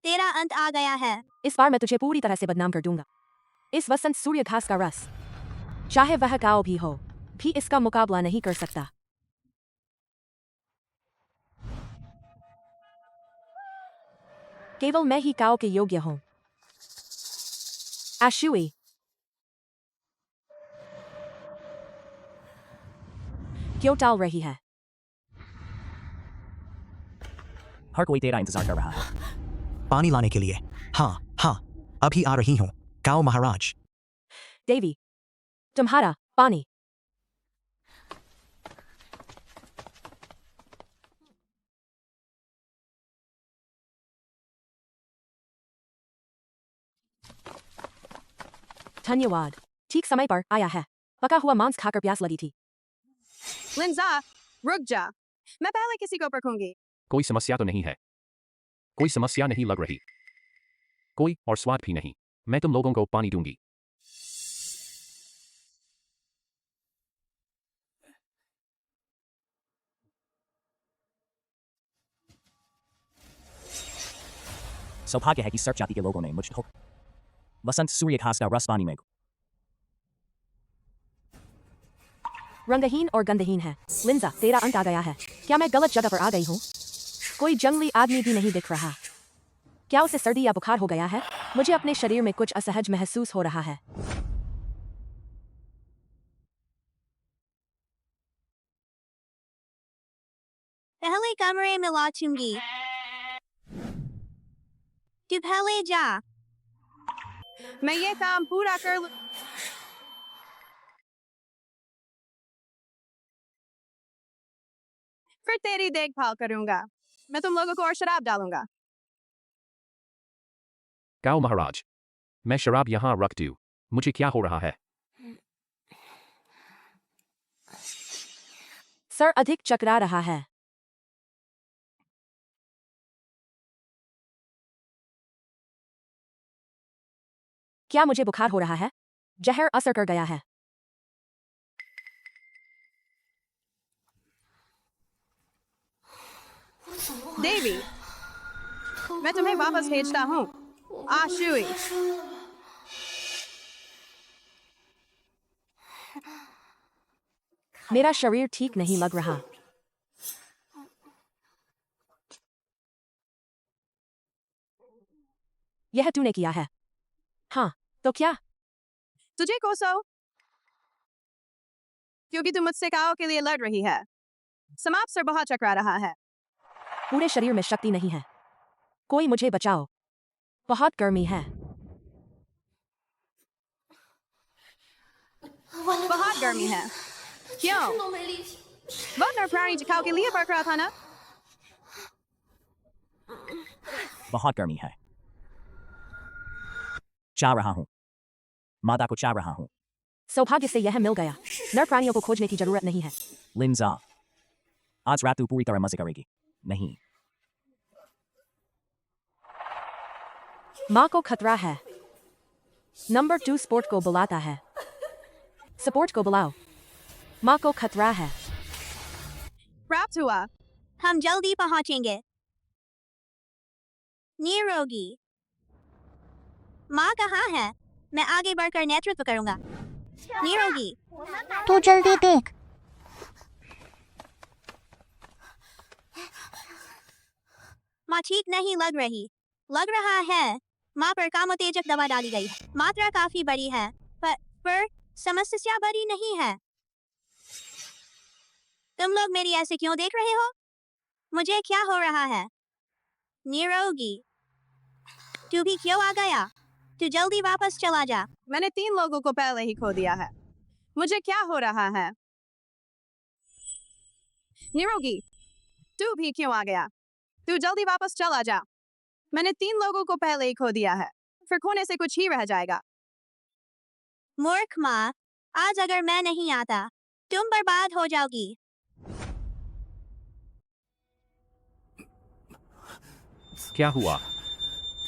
तेरा अंत आ गया है। इस बार मैं तुझे पूरी तरह से बदनाम कर दूंगा। इस वसंत सूर्य घास का रस, चाहे वह गाओ भी हो, भी इसका मुकाबला नहीं कर सकता। केवल मैं ही काओ के योग्य हूं। आशुई, क्यों टाल रही है? हर कोई तेरा इंतजार कर रहा है। पानी लाने के लिए। हाँ हाँ, अभी आ रही हूँ काओ महाराज। देवी, तुम्हारा पानी। धन्यवाद, ठीक समय पर आया है। पका हुआ मांस खाकर प्यास लगी थी। लिंजा, रुक जा, मैं पहले किसी को परखूंगी। कोई समस्या तो नहीं है? कोई समस्या नहीं लग रही। कोई और स्वाद भी नहीं। मैं तुम लोगों को पानी दूंगी। सौभाग्य है कि सर्प जाति के लोगों ने मुझे धोखा। वसंत सूर्य घास का रस पानी में। रंगहीन और गंधहीन है। लिंजा, तेरा अंत आ गया है। क्या मैं गलत जगह पर आ गई हूँ? कोई जंगली आदमी भी नहीं दिख रहा। क्या उसे सर्दी या बुखार हो गया है? मुझे अपने शरीर में कुछ असहज महसूस हो रहा है। कमरे में लौटूंगी। तू पहले जा। मैं ये काम पूरा कर लूं। फिर तेरी देखभाल करूंगा। मैं तुम लोगों को और शराब डालूंगा। गाओ महाराज, मैं शराब यहाँ रख दूँ। मुझे क्या हो रहा है? सर अधिक चकरा रहा है। क्या मुझे बुखार हो रहा है? जहर असर कर गया है। देवी, मैं तुम्हें वापस भेजता हूँ। आशुई। मेरा शरीर ठीक नहीं लग रहा। यह तूने किया है? हाँ, तो क्या? तुझे कोसो, क्योंकि तू मुझसे काओ के लिए लड़ रही है। समाप्त सर बहुत चकरा रहा है। पूरे शरीर में शक्ति नहीं है। कोई मुझे बचाओ। बहुत गर्मी है। बहुत गर्मी है। क्यों? वो नरप्राणी जिकाओ के लिए बरक रहा था ना? बहुत गर्मी है। चाह रहा हूँ। मादा को चाह रहा हूँ। सौभाग्य से यह मिल गया। नर प्राणियों को खोजने की जरूरत नहीं है। लिंजा, आज रात तू पूरी तरह मजे करेगी। नहीं, माँ को खतरा है। नंबर 2 स्पोर्ट को बुलाता है। सपोर्ट को बुलाओ। माँ को खतरा है। प्राप्त हुआ। हम जल्दी पहुंचेंगे। निरोगी। माँ कहाँ है? मैं आगे बढ़कर नेतृत्व करूंगा। निरोगी। तू जल्दी देख। माँ ठीक नहीं लग रही। लग रहा है माँ पर कामोत्तेजक दवा डाली गई है। मात्रा काफी बड़ी है, पर समस्या बड़ी नहीं है। तुम लोग मेरी ऐसे क्यों देख रहे हो? मुझे क्या हो रहा है? निरोगी, तू भी क्यों आ गया? तू जल्दी वापस चला जा। मैंने 3 लोगों को पहले ही खो दिया है। मुझे क्या हो रहा है? निरोगी, तू भी क्यों आ गया? तू जल्दी वापस चला जा। मैंने 3 लोगों को पहले ही खो दिया है। फिर खोने से कुछ ही रह जाएगा। मूर्ख माँ, आज अगर मैं नहीं आता, तुम बर्बाद हो जाओगी। क्या हुआ?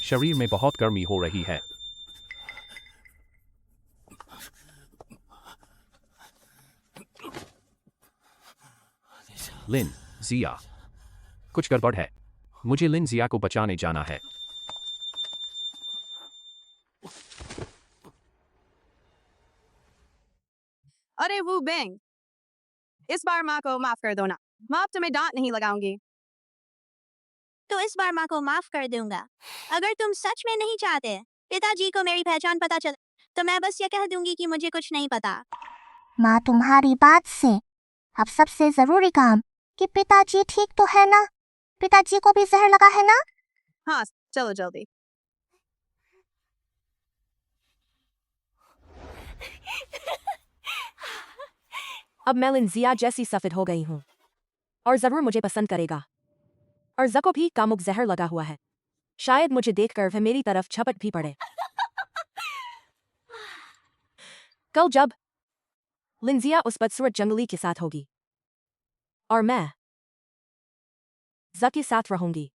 शरीर में बहुत गर्मी हो रही है। लिन, जिया, कुछ गड़बड़ है। मुझे लिन जिया को बचाने जाना है। अरे वो बेंग, इस बार माँ को माफ कर दो ना। माँ अब तुम्हें डांट नहीं लगाऊंगी। तो इस बार माँ को माफ कर दूंगा। अगर तुम सच में नहीं चाहते पिताजी को मेरी पहचान पता चले, तो मैं बस ये कह दूंगी कि मुझे कुछ नहीं पता। माँ तुम्हारी बात से अब सबसे जरूरी काम कि पिताजी ठीक तो है ना? पिताजी को भी जहर लगा है ना? हाँ, चलो जल्दी। अब मैं लिंजिया जैसी सफेद हो गई हूँ और जरूर मुझे पसंद करेगा। और जको भी कामुक जहर लगा हुआ है। शायद मुझे देखकर वह मेरी तरफ झपट भी पड़े। कल जब लिंजिया उस बदसूरत जंगली के साथ होगी और मैं ज़ के साथ रहूंगी,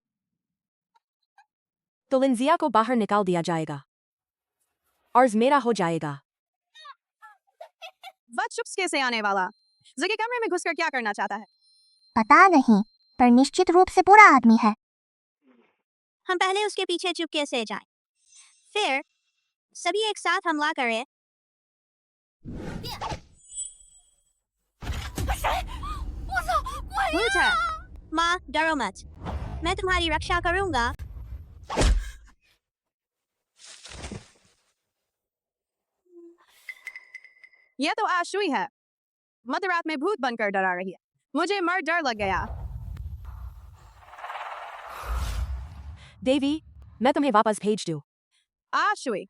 तो लिंजिया को बाहर निकाल दिया जाएगा और मेरा हो जाएगा। वह चुपके से आने वाला ज़ के कमरे में घुसकर क्या करना चाहता है? पता नहीं, पर निश्चित रूप से बुरा आदमी है। हम पहले उसके पीछे चुपके से जाएं, फिर सभी एक साथ हमला करें। भूत है। माँ, डरो मत, मैं तुम्हारी रक्षा करूंगा। यह तो आशुई है। मध्यरात में भूत बनकर डरा रही है। मुझे मर डर लग गया। देवी मैं तुम्हें वापस भेज दूं। शुई,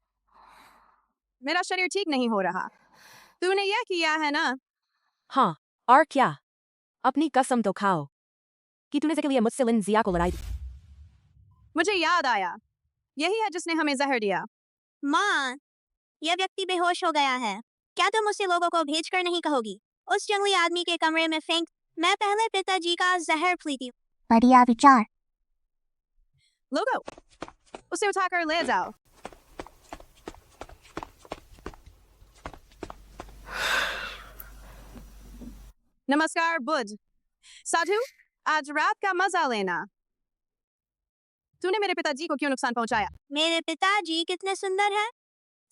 मेरा शरीर ठीक नहीं हो रहा। तूने यह किया है ना? हाँ, और क्या? अपनी कसम तो खाओ कि तूने के लिए मुझसे लिन जिया को लड़ाई दी। मुझे याद आया, यही है जिसने हमें जहर दिया। माँ, यह व्यक्ति बेहोश हो गया है। क्या तुम उसे लोगों को भेजकर नहीं कहोगी? उस जंगली आदमी के कमरे में फेंक। मैं पहले पिताजी का जहर पीती हूँ। बढ़िया विचार। लोगो, उसे उठाकर ले जाओ। नमस्कार बुध। साधु, आज रात का मजा लेना। तूने मेरे पिताजी को क्यों नुकसान पहुंचाया? मेरे पिताजी कितने सुंदर हैं।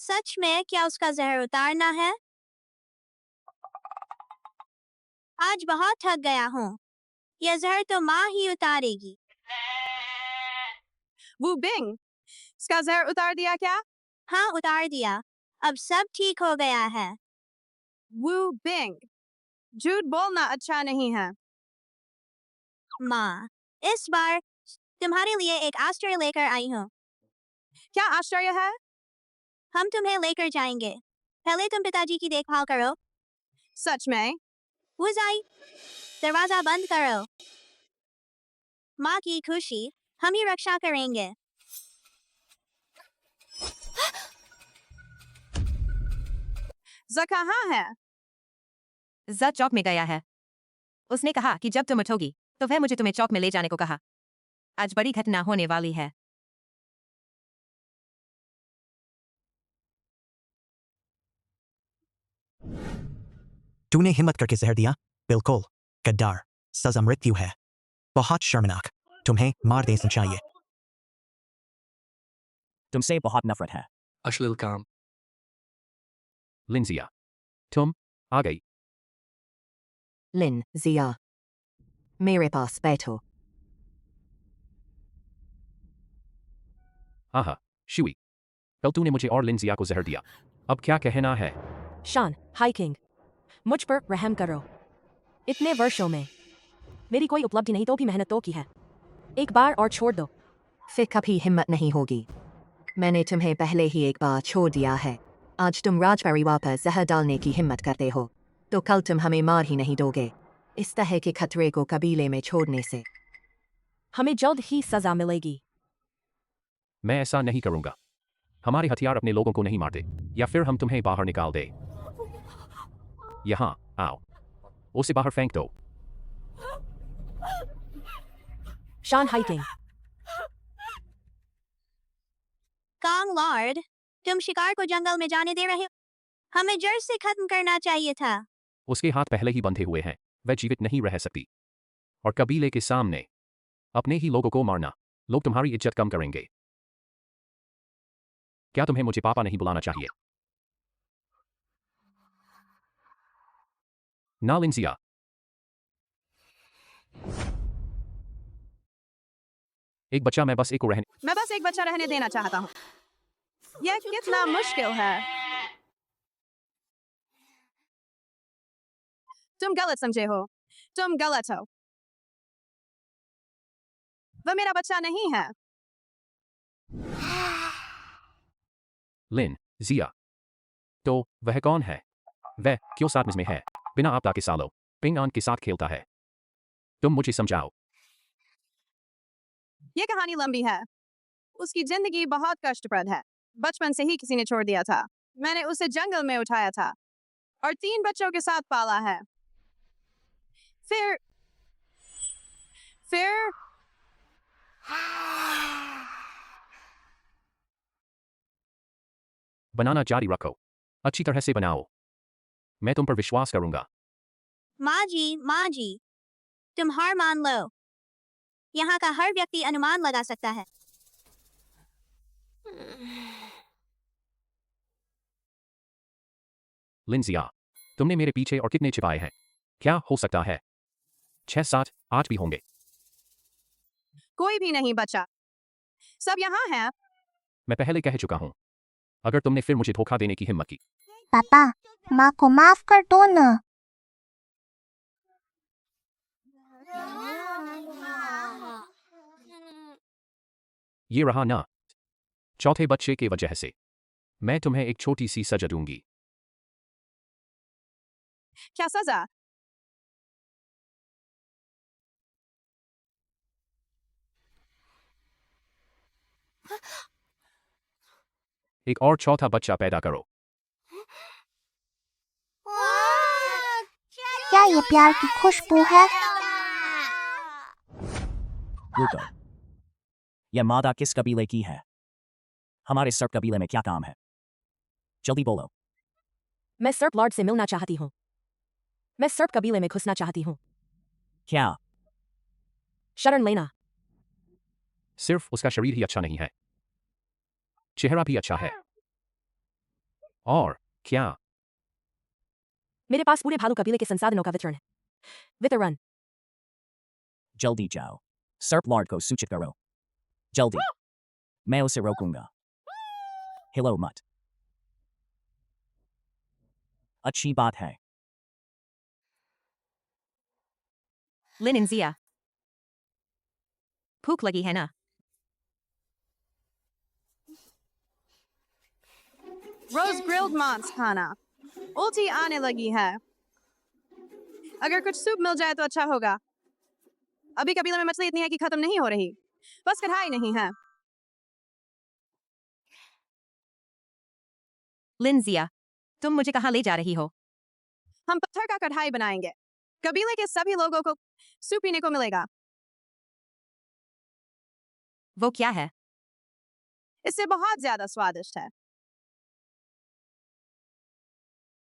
सच में क्या उसका जहर उतारना है? आज बहुत थक गया हूँ। यह जहर तो माँ ही उतारेगी। वो बिंग, इसका जहर उतार दिया क्या? हाँ, उतार दिया। अब सब ठीक हो गया है। वो बिंग, झूठ बोलना अच्छा नहीं है। माँ, इस बार तुम्हारे लिए एक आश्चर्य लेकर आई हूँ। क्या आश्चर्य है? हम तुम्हें लेकर जाएंगे। पहले तुम पिताजी की देखभाल करो। सच में? वुजाई, दरवाजा बंद करो। माँ की खुशी, हम ही रक्षा करेंगे। ज़ कहाँ है? ज़ चौक में गया है। उसने कहा कि जब तुम उठोगी तो वह मुझे तुम्हें चौक में ले जाने को कहा। आज बड़ी घटना होने वाली है। तूने हिम्मत करके जहर दिया? बिल्कुल, गद्दार, सजा मृत्यु है। बहुत शर्मनाक। तुम्हें मार देना चाहिए। तुमसे बहुत नफरत है। अश्लील काम। लिंजिया, तुम आ गई। लिन जिया, मेरे पास बैठो। आहा, शुई, कल तूने मुझे और लिंजिया को जहर दिया। अब क्या कहना है? शान, हाई किंग, मुझ पर रहम करो। इतने वर्षों में मेरी कोई उपलब्धि नहीं तो भी मेहनत तो की है। एक बार और छोड़ दो। फिर कभी हिम्मत नहीं होगी। मैंने तुम्हें पहले ही एक बार छोड़ दिया है। आज तुम राजपरिवार पर जहर डालने की हिम्मत करते हो तो कल तुम हमें मार ही नहीं दोगे। इस तरह के खतरे को कबीले में छोड़ने से हमें जल्द ही सजा मिलेगी। मैं ऐसा नहीं करूंगा। हमारे हथियार अपने लोगों को नहीं मारते, या फिर हम तुम्हें बाहर निकाल दे। यहाँ आओ, उसे बाहर फेंक दो। शान, हाई किंग, कांग लॉर्ड, तुम शिकार को जंगल में जाने दे रहे हो? हमें जड़ से खत्म करना चाहिए था। उसके हाथ पहले ही बंधे हुए हैं, वह जीवित नहीं रह सकती। और कबीले के सामने अपने ही लोगों को मारना, लोग तुम्हारी इज्जत कम करेंगे। क्या तुम्हें मुझे पापा नहीं बुलाना चाहिए? ना लिंजिया। एक बच्चा, मैं बस एक को रहने। मैं बस एक बच्चा रहने देना चाहता हूँ। यह कितना मुश्किल है। तुम गलत समझे हो। तुम गलत हो। वह मेरा बच्चा नहीं है। लिन जिया, तो वह कौन है? वह क्यों साथ में है? बिना आपदा के सालों पिंग आन के साथ खेलता है। तुम मुझे समझाओ। यह कहानी लंबी है। उसकी जिंदगी बहुत कष्टप्रद है। बचपन से ही किसी ने छोड़ दिया था। मैंने उसे जंगल में उठाया था और 3 बच्चों के साथ पाला है। फिर बनाना जारी रखो, अच्छी तरह से बनाओ। मैं तुम पर विश्वास करूंगा। माँ जी, तुम हार मान लो। यहाँ का हर व्यक्ति अनुमान लगा सकता है। लिंजिया, तुमने मेरे पीछे और कितने छिपाए हैं? क्या हो सकता है? 6, 7, 8 भी होंगे। कोई भी नहीं बचा। सब यहाँ हैं। मैं पहले कह चुका हूं, अगर तुमने फिर मुझे धोखा देने की हिम्मत की। पापा, माँ को माफ कर दो ना। ये रहा ना। चौथे बच्चे के वजह से मैं तुम्हें एक छोटी सी सजा दूंगी। क्या सजा? एक और चौथा बच्चा पैदा करो। क्या ये प्यार की खुशबू है? रुको, यह मादा किस कबीले की है? हमारे सर्प कबीले में क्या काम है? जल्दी बोलो। मैं सर्प लॉर्ड से मिलना चाहती हूँ। मैं सर्प कबीले में घुसना चाहती हूँ। क्या? शरण लेना। सिर्फ उसका शरीर ही अच्छा नहीं है, चेहरा भी अच्छा है। और क्या? मेरे पास पूरे भालू कबीले के संसाधनों का वितरण है। वितरण। जल्दी जाओ, सर्प लॉर्ड को सूचित करो। जल्दी, मैं उसे रोकूंगा। हिलो मत। अच्छी बात है। लिन इंजिया, भूख लगी है ना? रोज ग्रिल्ड मांस खाना। उल्टी आने लगी है। अगर कुछ सूप मिल जाए तो अच्छा होगा। अभी कबीले में मछली इतनी है कि खत्म नहीं हो रही। बस कढ़ाई नहीं है। लिंजिया, तुम मुझे कहाँ ले जा रही हो? हम पत्थर का कढ़ाई बनाएंगे। कबीले के सभी लोगों को सूप पीने को मिलेगा। वो क्या है? इससे बहुत ज्यादा स्वादिष्ट है।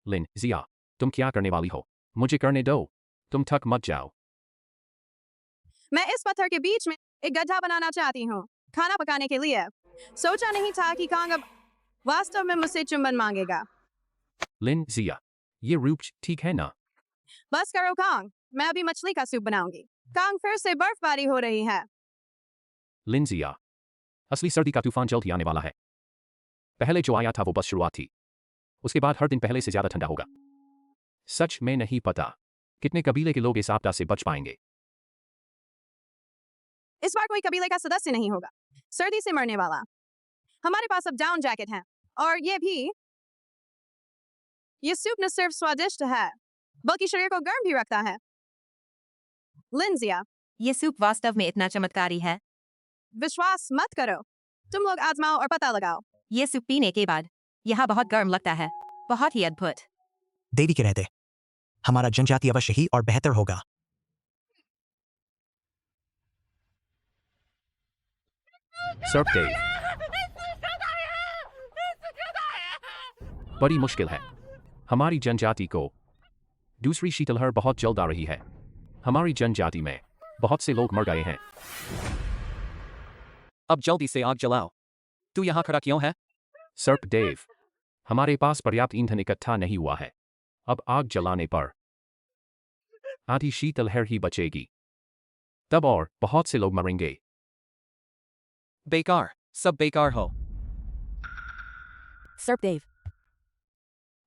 लिन जिया, तुम क्या करने वाली हो? मुझे करने दो, तुम थक मत जाओ। मैं इस पत्थर के बीच में एक गड्ढा बनाना चाहती हूँ खाना पकाने के लिए। सोचा नहीं था कि कांग अब वास्तव में मुझसे चुंबन मांगेगा। लिन जिया, ये रूप ठीक है ना? बस करो कांग, मैं अभी मछली का सूप बनाऊंगी। कांग, फिर से बर्फबारी हो रही है। लिन जिया, असली सर्दी का तूफान जल्द ही आने वाला है। पहले जो आया था वो बस शुरुआत थी, उसके बाद हर दिन पहले से ज्यादा ठंडा होगा। सच में नहीं पता कितने कबीले के लोग इस आपदा से बच पाएंगे। इस बार कोई कबीले का सदस्य नहीं होगा सर्दी से मरने वाला। हमारे पास अब डाउन जैकेट है और ये सूप न सिर्फ स्वादिष्ट है बल्कि शरीर को गर्म भी रखता है। लिंजिया, ये सूप वास्तव में इतना चमत्कारी है। विश्वास मत करो, तुम लोग आजमाओ और पता लगाओ। ये सूप पीने के बाद यहाँ बहुत गर्म लगता है। बहुत ही अद्भुत। देवी के रहते हमारा जनजाति अवश्य ही और बेहतर होगा। सर्प डेव, बड़ी मुश्किल है। हमारी जनजाति को दूसरी शीतलहर बहुत जल्द आ रही है। हमारी जनजाति में बहुत से लोग मर गए हैं। अब जल्दी से आग जलाओ। तू यहाँ खड़ा क्यों है? सर्प डेव, हमारे पास पर्याप्त ईंधन इकट्ठा नहीं हुआ है। अब आग जलाने पर आधी शीतलहर ही बचेगी, तब और बहुत से लोग मरेंगे। बेकार, सब बेकार हो। सर्पदेव,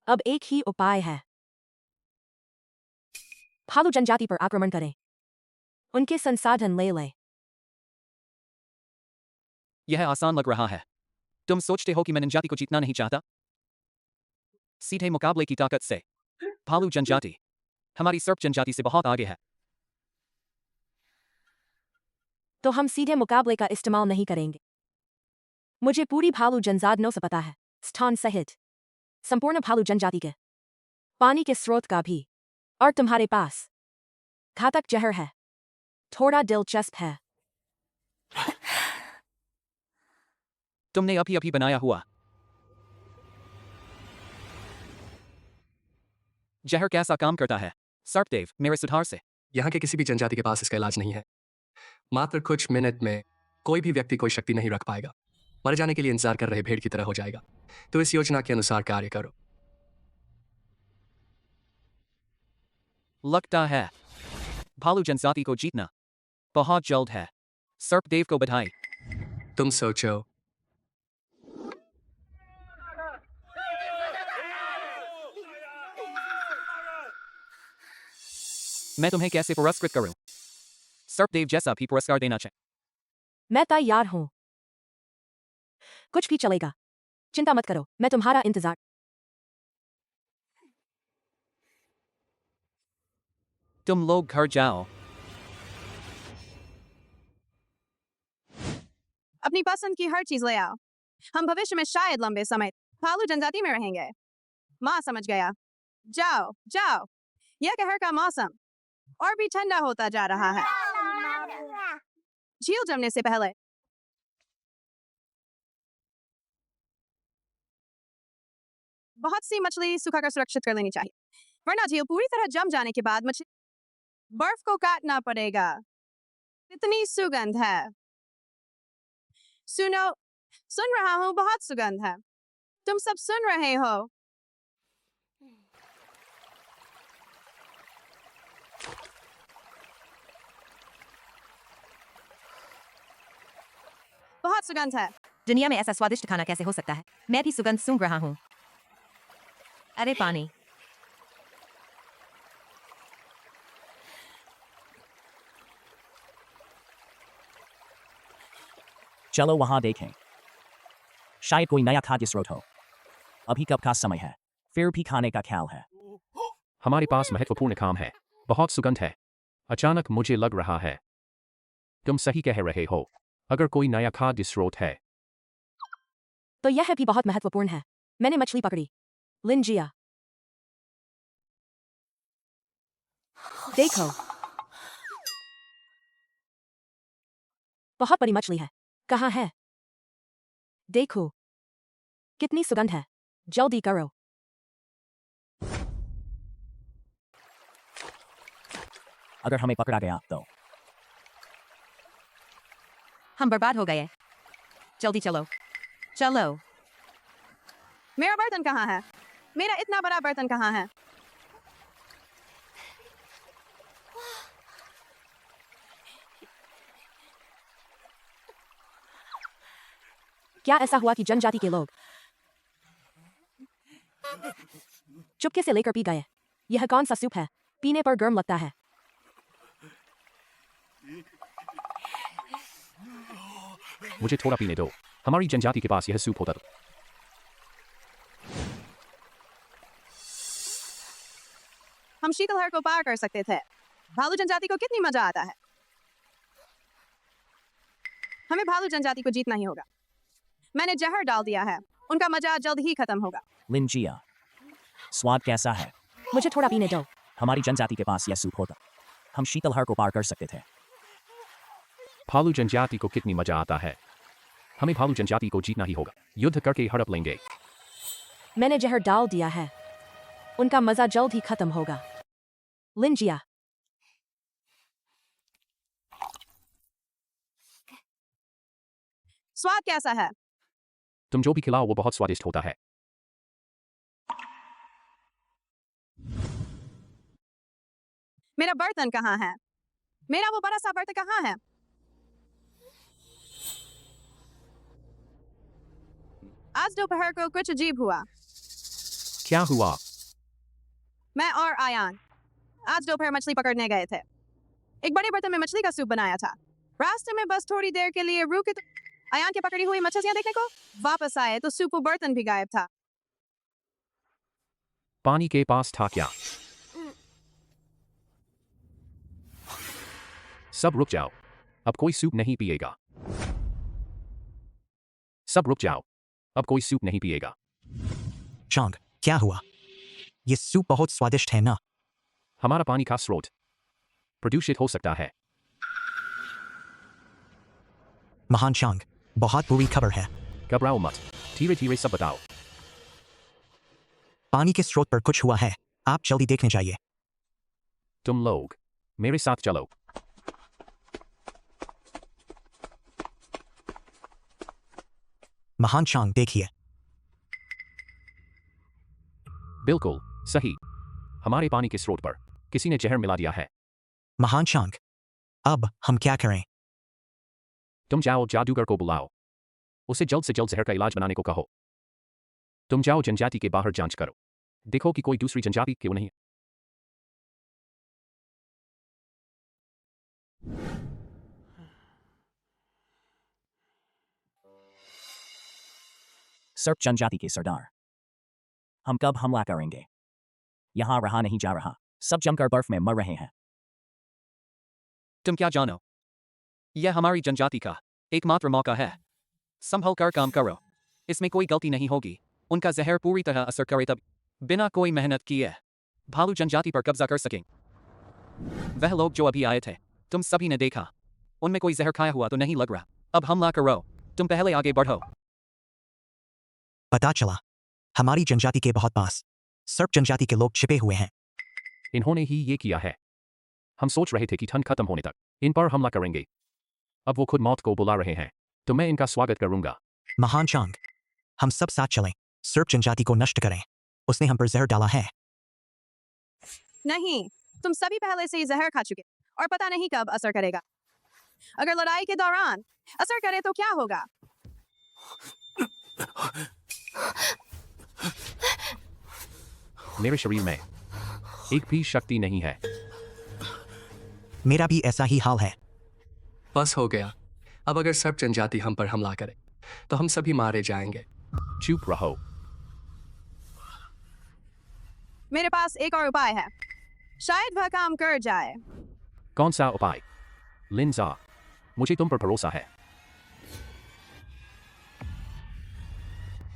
अब एक ही उपाय है। भालू जनजाति पर आक्रमण करें, उनके संसाधन ले लें। यह आसान लग रहा है। तुम सोचते हो कि मैं जनजाति को जीतना नहीं चाहता? सीधे मुकाबले की ताकत से भालू जनजाति हमारी सर्प जनजाति से बहुत आगे है। तो हम सीधे मुकाबले का इस्तेमाल नहीं करेंगे। मुझे पूरी भालू जनजातियों से पता है, स्थान सहित संपूर्ण भालू जनजाति के पानी के स्रोत का भी। और तुम्हारे पास घातक जहर है। थोड़ा दिलचस्प है। तुमने अभी बनाया हुआ जहर कैसा काम करता है? सर्पदेव, मेरे सुधार से। यहाँ के किसी भी जनजाति के पास इसका इलाज नहीं है। मात्र कुछ मिनट में कोई भी व्यक्ति कोई शक्ति नहीं रख पाएगा। मर जाने के लिए इंतजार कर रहे भेड़ की तरह हो जाएगा। तो इस योजना के अनुसार कार्य करो। लगता है भालू जनजाति को जीतना बहुत जल्द है। सर्पदेव को बधाई। तुम सोचो। मैं तुम्हें कैसे पुरस्कृत करूं? सर्पदेव जैसा भी पुरस्कार देना चाहिए। मैं तैयार हूं। कुछ भी चलेगा। चिंता मत करो, मैं तुम्हारा इंतजार। तुम लोग घर जाओ। अपनी पसंद की हर चीज ले आओ। हम भविष्य में शायद लंबे समय भालू जनजाति में रहेंगे। माँ समझ गया। जाओ जाओ। यह कहर का मौसम और भी ठंडा होता जा रहा है। झील जमने से पहले बहुत सी मछली सुखाकर सुरक्षित कर लेनी चाहिए, वरना झील पूरी तरह जम जाने के बाद मछली बर्फ को काटना पड़ेगा। इतनी सुगंध है। सुनो, सुन रहा हूँ, बहुत सुगंध है। तुम सब सुन रहे हो? बहुत सुगंध है। दुनिया में ऐसा स्वादिष्ट खाना कैसे हो सकता है? मैं भी सुगंध सूंघ रहा हूँ। अरे पानी। चलो वहां देखें। शायद कोई नया खाद्य स्रोत हो। अभी कब का समय है, फिर भी खाने का ख्याल है। हमारे पास महत्वपूर्ण काम है। बहुत सुगंध है। अचानक मुझे लग रहा है तुम सही कह रहे हो। अगर कोई नया खाद्य स्रोत है तो यह भी बहुत महत्वपूर्ण है। मैंने मछली पकड़ी। लिंजिया, देखो, बहुत बड़ी मछली है। कहाँ है? देखो, कितनी सुगंध है। जल्दी करो। अगर हमें पकड़ा गया तो हम बर्बाद हो गए। जल्दी चलो, चलो। मेरा बर्तन कहाँ है? मेरा इतना बड़ा बर्तन कहाँ है? क्या ऐसा हुआ कि जनजाति के लोग चुपके से लेकर पी गए? यह कौन सा सूप है? पीने पर गर्म लगता है। मुझे थोड़ा पीने दो। हमारी जनजाति के पास यह सूप होता तो। हम शीतलहर को पार कर सकते थे। भालू जनजाति को कितनी मजा आता है। हमें भालू जनजाति को जीतना ही होगा। मैंने जहर डाल दिया है। उनका मजा जल्द ही खत्म होगा। लिंजिया, स्वाद कैसा है? मुझे थोड़ा पीने दो। हमारी जनजाति के पास यह सूप होता, हम शीतलहर को पार कर सकते थे। भालू जनजाति को कितनी मजा आता है। हमें भालू जनजाति को जीतना ही होगा। युद्ध करके हड़प लेंगे। मैंने जहर डाल दिया है। उनका मजा जल्द ही खत्म होगा। लिंजिया, स्वाद कैसा है? तुम जो भी खिलाओ वो बहुत स्वादिष्ट होता है। मेरा बर्तन कहाँ है? मेरा वो बड़ा सा बर्तन कहाँ है? आज दोपहर को कुछ अजीब हुआ। क्या हुआ? मैं और आयान आज दोपहर मछली पकड़ने गए थे। एक बड़े बर्तन में मछली का सूप बनाया था। रास्ते में बस थोड़ी देर के लिए रुके तो आयान के पकड़ी हुई मछलियां देखने को वापस आए तो सूप और बर्तन भी गायब था। पानी के पास था क्या? सब रुक जाओ। अब कोई सूप नहीं पिएगा। सब रुक जाओ। अब कोई सूप नहीं पिएगा। चांग, क्या हुआ? ये सूप बहुत स्वादिष्ट है ना? हमारा पानी का स्रोत प्रदूषित हो सकता है। महान चांग, बहुत बुरी खबर है। घबराओ मत। धीरे धीरे सब बताओ। पानी के स्रोत पर कुछ हुआ है। आप जल्दी देखने जाइए। तुम लोग मेरे साथ चलो। महान चांग, देखिए। बिल्कुल सही। हमारे पानी के स्रोत पर किसी ने जहर मिला दिया है। महान चांग, अब हम क्या करें? तुम जाओ जादूगर को बुलाओ। उसे जल्द से जल्द जहर का इलाज बनाने को कहो। तुम जाओ जनजाति के बाहर जांच करो। देखो कि कोई दूसरी जनजाति क्यों नहीं। सर्प जनजाति के सरदार। हम कब हमला करेंगे? यहां रहा नहीं जा रहा। सब जमकर बर्फ में मर रहे हैं। तुम क्या जानो? यह हमारी जनजाति का एकमात्र मौका है। संभल कर काम करो। इसमें कोई गलती नहीं होगी। उनका जहर पूरी तरह असर करे तब बिना कोई मेहनत किए भालू जनजाति पर कब्जा कर सकें। वह लोग जो अभी आए थे, तुम सभी ने देखा। उनमें कोई जहर खाया हुआ तो नहीं लग रहा। अब हमला करो। तुम पहले आगे बढ़ो। पता चला हमारी जनजाति के बहुत पास सर्प जनजाति के लोग छिपे हुए हैं। इन्होंने ही ये किया है। हम सोच रहे थे कि ठंड खत्म होने तक इन पर हमला करेंगे। अब वो खुद मौत को बुला रहे हैं, तो मैं इनका स्वागत करूंगा। महान चांग, हम सब साथ चलें, सर्प जनजाति को नष्ट करें। उसने हम पर जहर डाला है। नहीं, तुम सभी पहले से ही जहर खा चुके और पता नहीं कब असर करेगा। अगर लड़ाई के दौरान असर करे तो क्या होगा? मेरे शरीर में एक भी शक्ति नहीं है। मेरा भी ऐसा ही हाल है। बस हो गया। अब अगर सर्प जनजाति हम पर हमला करे तो हम सभी मारे जाएंगे। चुप रहो। मेरे पास एक और उपाय है। शायद वह काम कर जाए। कौन सा उपाय? लिंजा, मुझे तुम पर भरोसा है।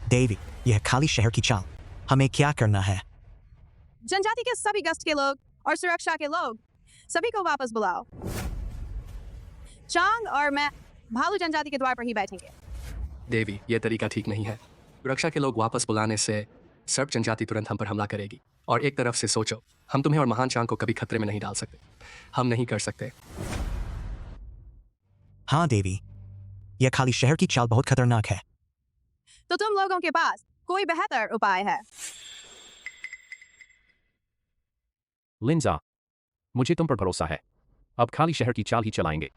देवी, यह खाली शहर की चाल। हमें क्या करना है? जनजाति के सभी गश्त के लोग और सुरक्षा के लोग, सभी को वापस बुलाओ। चांग और मैं भालू जनजाति के द्वार पर ही बैठेंगे। देवी, यह तरीका ठीक नहीं है। सुरक्षा के लोग वापस बुलाने से सर्प जनजाति तुरंत हम पर हमला करेगी। और एक तरफ से सोचो, हम तुम्हें और महान चांग को कभी खतरे में नहीं डाल सकते। हम नहीं कर सकते। हाँ देवी, यह खाली शहर की चाल बहुत खतरनाक है। तो तुम लोगों के पास कोई बेहतर उपाय है? लिंजा, मुझे तुम पर भरोसा है। अब खाली शहर की चाल ही चलाएंगे।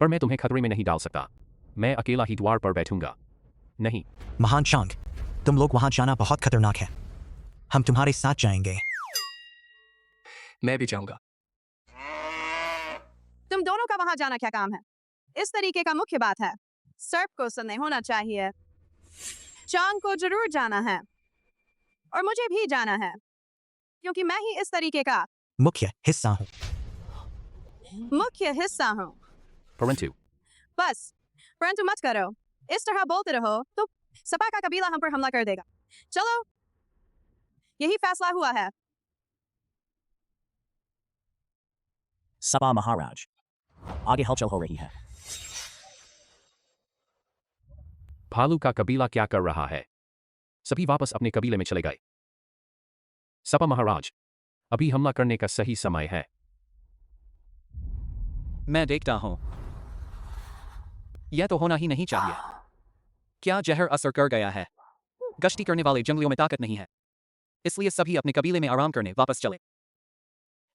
पर मैं तुम्हें खतरे में नहीं डाल सकता। मैं अकेला ही द्वार पर बैठूंगा। नहीं। महान चांग, तुम लोग वहां जाना बहुत खतरनाक है। हम तुम्हारे साथ जाएंगे। मैं भी जाऊंगा। तुम दोनों का वहां जाना क्या काम है? इस तरीके का मुख्य बात है, सर्प को सुनने होना चाहिए। चांग को जरूर जाना है और मुझे भी जाना है, क्योंकि मैं ही इस तरीके का मुख्य हिस्सा हूँ। मुख्य हिस्सा हूँ। परंतु मत करो। इस तरह बोलते रहो तो सपा का कबीला हम पर हमला कर देगा। चलो, यही फैसला हुआ है। सपा महाराज, आगे हलचल हो रही है। भालू का कबीला क्या कर रहा है? सभी वापस अपने कबीले में चले गए। सपा महाराज, अभी हमला करने का सही समय है। मैं देखता हूं। यह तो होना ही नहीं चाहिए। क्या जहर असर कर गया है? गश्ती करने वाले जंगलियों में ताकत नहीं है, इसलिए सभी अपने कबीले में आराम करने वापस चले।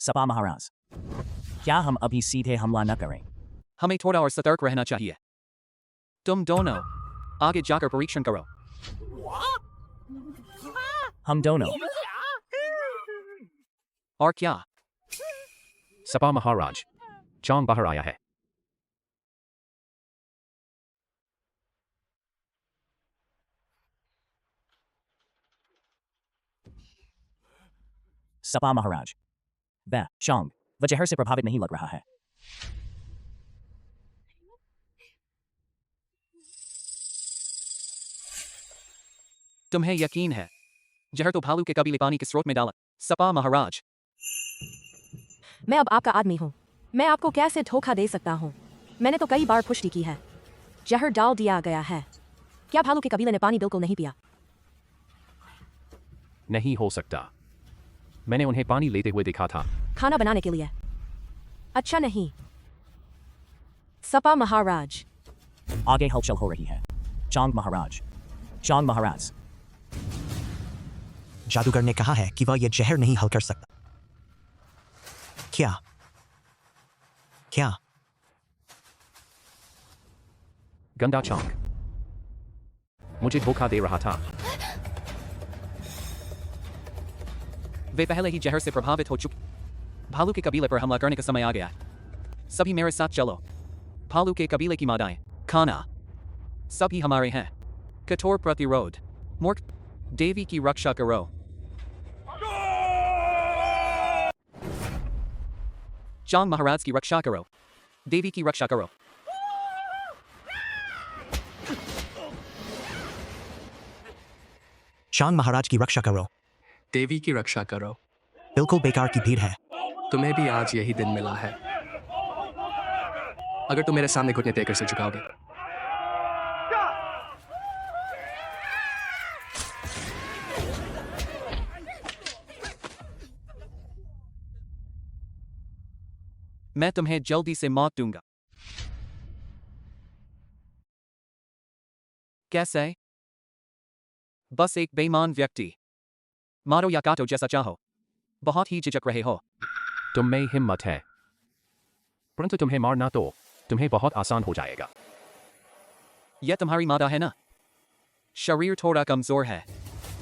सपा महाराज, क्या हम अभी सीधे हमला न करें? हमें थोड़ा और सतर्क रहना चाहिए। तुम दोनों आगे जाकर परीक्षण करो। हम दोनों? और क्या? सपा महाराज, चांग बाहर आया है। सपा महाराज, वह चांग वह जहर से प्रभावित नहीं लग रहा है। तुम्हें यकीन है? जहर तो भालू के कबीले पानी के स्रोत में डाला। सपा महाराज, मैं अब आपका आदमी हूँ। मैं आपको कैसे धोखा दे सकता हूँ? मैंने तो कई बार पुष्टि की है। जहर डाल दिया गया है। क्या भालू के कबीले ने पानी बिल्कुल नहीं पिया? नहीं हो सकता। मैंने उन्हें पानी लेते हुए देखा था। खाना बनाने के लिए? अच्छा नहीं। सपा महाराज, आगे हलचल हो रही है। चांग महाराज, चांग महाराज, जादूगर ने कहा है कि वह यह जहर नहीं हल कर सकता। क्या? क्या? गंदा चांग मुझे धोखा दे रहा था। वे पहले ही जहर से प्रभावित हो चुके। भालू के कबीले पर हमला करने का समय आ गया है। सभी मेरे साथ चलो। भालू के कबीले की मादाएं, खाना, सभी हमारे हैं। कठोर प्रतिरोध। मूर्ख देवी की रक्षा करो। चांग महाराज की रक्षा करो। देवी की रक्षा करो। चांग महाराज की रक्षा करो। देवी की रक्षा करो। बिल्कुल बेकार की भीड़ है। तुम्हें भी आज यही दिन मिला है। अगर तुम मेरे सामने घुटने टेकर से झुकाओगे मैं तुम्हें जल्दी से मार दूंगा। कैसे? बस एक बेईमान व्यक्ति। मारो या काटो जैसा चाहो। बहुत ही झिझक रहे हो। तुम में हिम्मत है, परंतु तुम्हें मारना तो तुम्हें बहुत आसान हो जाएगा। यह तुम्हारी मादा है ना? शरीर थोड़ा कमजोर है,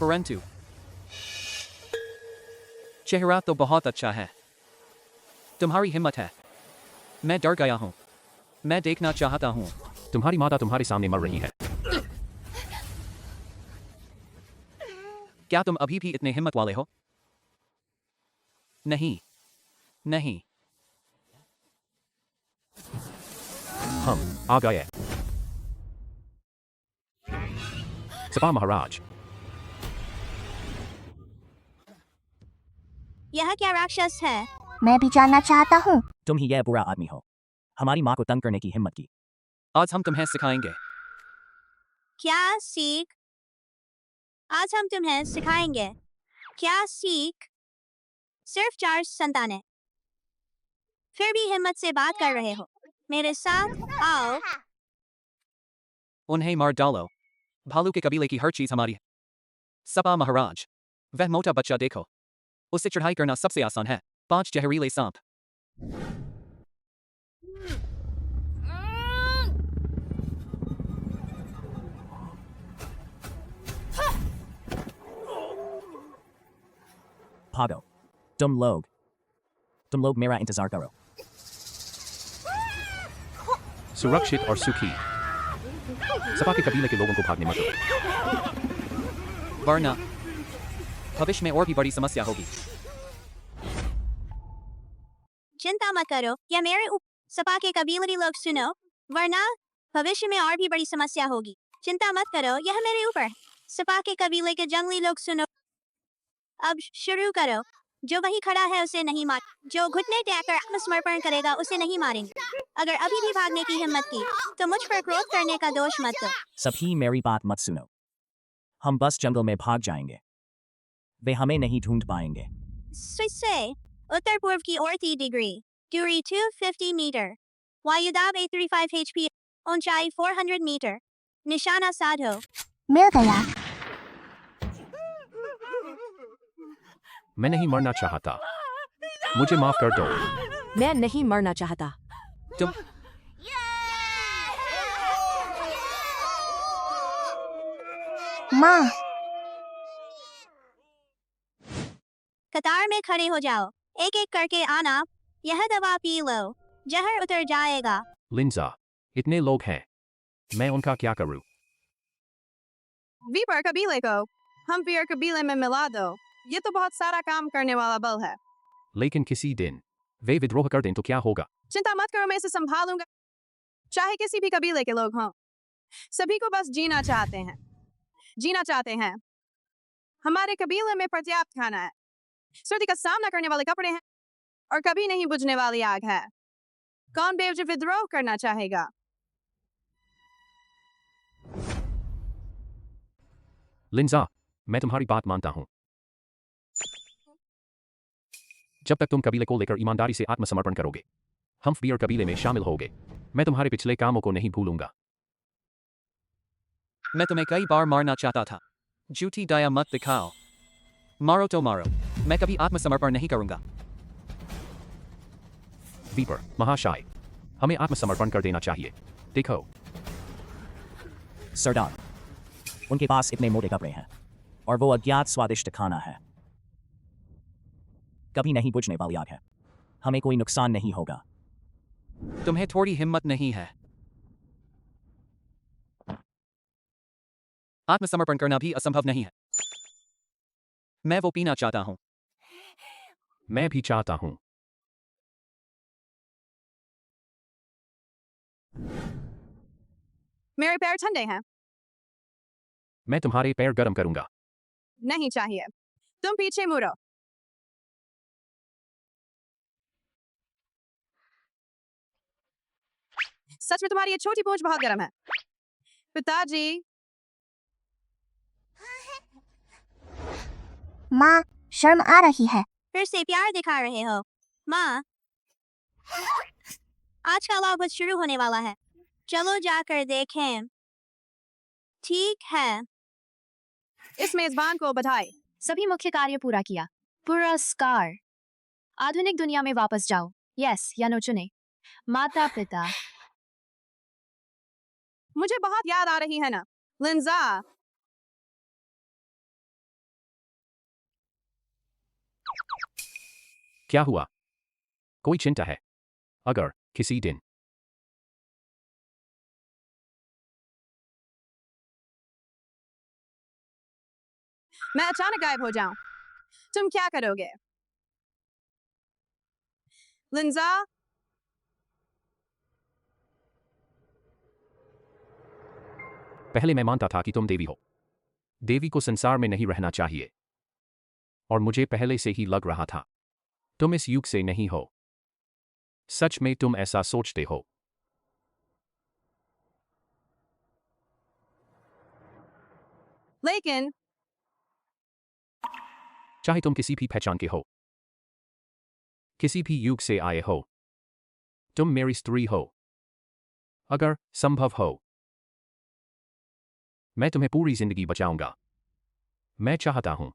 परंतु चेहरा तो बहुत अच्छा है। तुम्हारी हिम्मत है। मैं डर गया हूं। मैं देखना चाहता हूं। तुम्हारी माता तुम्हारे सामने मर रही है। क्या तुम अभी भी इतने हिम्मत वाले हो? नहीं, नहीं। हम आ गए। सपा महाराज, यह क्या राक्षस है? मैं भी जानना चाहता हूँ। तुम ही यह बुरा आदमी हो। हमारी माँ को तंग करने की हिम्मत की। आज हम तुम्हें सिखाएंगे। क्या सीख? आज हम तुम्हें सिखाएंगे। क्या सीख? सिर्फ 4 संतानें, फिर भी हिम्मत से बात कर रहे हो। मेरे साथ आओ। उन्हें मार डालो। भालू के कबीले की हर चीज हमारी है। सपा महाराज, वह मोटा बच्चा देखो। उससे चढ़ाई करना सबसे आसान है। 5 जहरीले सांप। भागो। तुम लोग मेरा इंतजार करो। सुरक्षित और सुखी सपा के कबीले के लोगों को भागने मत दो, वरना भविष्य में और भी बड़ी समस्या होगी। चिंता मत करो, यह मेरे सपा के कबीले लोग सुनो, वरना भविष्य में और भी बड़ी समस्या होगी। चिंता मत करो, यह मेरे ऊपर। सपा के कबीले के जंगली लोग सुनो। अब शुरू करो। जो वहीं खड़ा है उसे नहीं मार। जो घुटने टेककर आत्मसमर्पण करेगा उसे नहीं मारेंगे। अगर अभी भी भागने की हिम्मत की तो मुझ पर क्रोध करने का दोष मत दो। सभी मेरी बात मत सुनो। हम बस जंगल में भाग जाएंगे। वे हमें नहीं ढूंढ पाएंगे। से उत्तर पूर्व की ओर 30 डिग्री, दूरी 250 मीटर, वायुदाब 835 HP, ऊंचाई 400 मीटर। निशाना साधो। मिल गया। मैं नहीं मरना चाहता, मुझे माफ कर दो। मैं नहीं मरना चाहता। तुम माँ, कतार में खड़े हो जाओ। एक एक करके आना। यह दवा पी लो, जहर उतर जाएगा। लिंजा, इतने लोग हैं, मैं उनका क्या करूं? वीपर कबीले को हम वीर कबीले में मिला दो। ये तो बहुत सारा काम करने वाला बल है। लेकिन किसी दिन वे विद्रोह कर दें तो क्या होगा? चिंता मत करो, मैं इसे संभालूंगा। चाहे किसी भी कबीले के लोग हों, सभी को बस जीना चाहते हैं। हमारे कबीले में पर्याप्त खाना है, सर्दी का सामना करने वाले कपड़े हैं और कभी नहीं बुझने वाली आग है। कौन बेवजह विद्रोह करना चाहेगा? लिंजा, मैं तुम्हारी बात मानता हूं। जब तक तुम कबीले को लेकर ईमानदारी से आत्मसमर्पण करोगे, हम वीर कबीले में शामिल होगे। मैं तुम्हारे पिछले कामों को नहीं भूलूंगा। मैं तुम्हें कई बार मारना चाहता था। झूठी दया मत दिखाओ। मारो तो मारो, मैं कभी आत्मसमर्पण नहीं करूंगा। वीपर महाशय, हमें आत्मसमर्पण कर देना चाहिए। देखो, सरदार, उनके पास इतने मोटे कपड़े हैं और वो अज्ञात स्वादिष्ट खाना है। कभी नहीं बुझने वाली आग है। हमें कोई नुकसान नहीं होगा। तुम्हें थोड़ी हिम्मत नहीं है। आत्मसमर्पण करना भी असंभव नहीं है। मैं वो पीना चाहता हूं। मैं भी चाहता हूं। मेरे पैर ठंडे हैं। मैं तुम्हारे पैर गर्म करूंगा। नहीं चाहिए। तुम पीछे मुड़ो। सच में तुम्हारी ये छोटी पूंछ बहुत गर्म है। पिताजी, माँ, शर्म आ रही है। फिर से प्यार दिखा रहे हो माँ। आज का लाभ शुरू होने वाला है। चलो जाकर देखें। ठीक है। इस मेजबान को बधाई। सभी मुख्य कार्य पूरा किया। पुरस्कार। आधुनिक दुनिया में वापस जाओ। यस या नो चुने। माता पिता। मुझे बहुत याद आ रही है ना, लिंजा। क्या हुआ? कोई चिंता है? अगर किसी दिन मैं अचानक गायब हो जाऊं, तुम क्या करोगे? लिंजा, पहले मैं मानता था कि तुम देवी हो। देवी को संसार में नहीं रहना चाहिए। और मुझे पहले से ही लग रहा था तुम इस युग से नहीं हो। सच में तुम ऐसा सोचते हो? लेकिन चाहे तुम किसी भी पहचान के हो, किसी भी युग से आए हो, तुम मेरी स्त्री हो। अगर संभव हो, मैं तुम्हें पूरी जिंदगी बचाऊंगा। मैं चाहता हूं।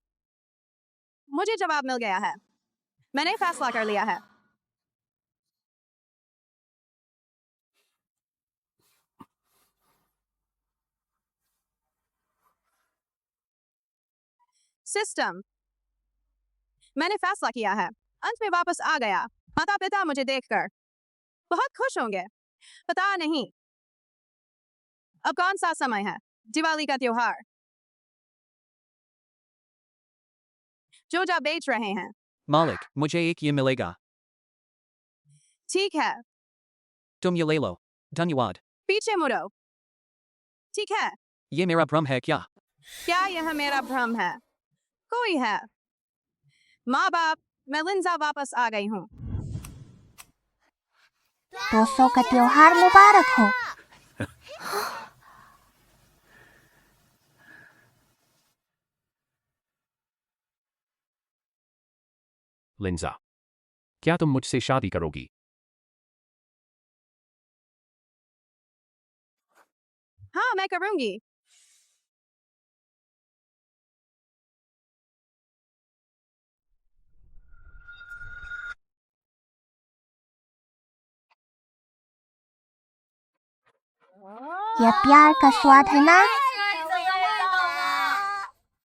मुझे जवाब मिल गया है। मैंने फैसला कर लिया है। सिस्टम, मैंने फैसला किया है। अंत में वापस आ गया। माता पिता मुझे देखकर बहुत खुश होंगे। पता नहीं अब कौन सा समय है। दिवाली का त्योहार। जो जा बेच रहे हैं। मालिक, मुझे एक ये मिलेगा। ठीक है, तुम ये ले लो। धन्यवाद। पीछे मुड़ो। ठीक है, ये मेरा भ्रम है क्या? क्या यह मेरा भ्रम है? कोई है। माँ बाप, मैं लिंजा वापस आ गई हूँ। 200 का त्योहार मुबारक हो। लिंजा, क्या तुम मुझसे शादी करोगी? हाँ, मैं करूंगी। यह प्यार का स्वाद है ना?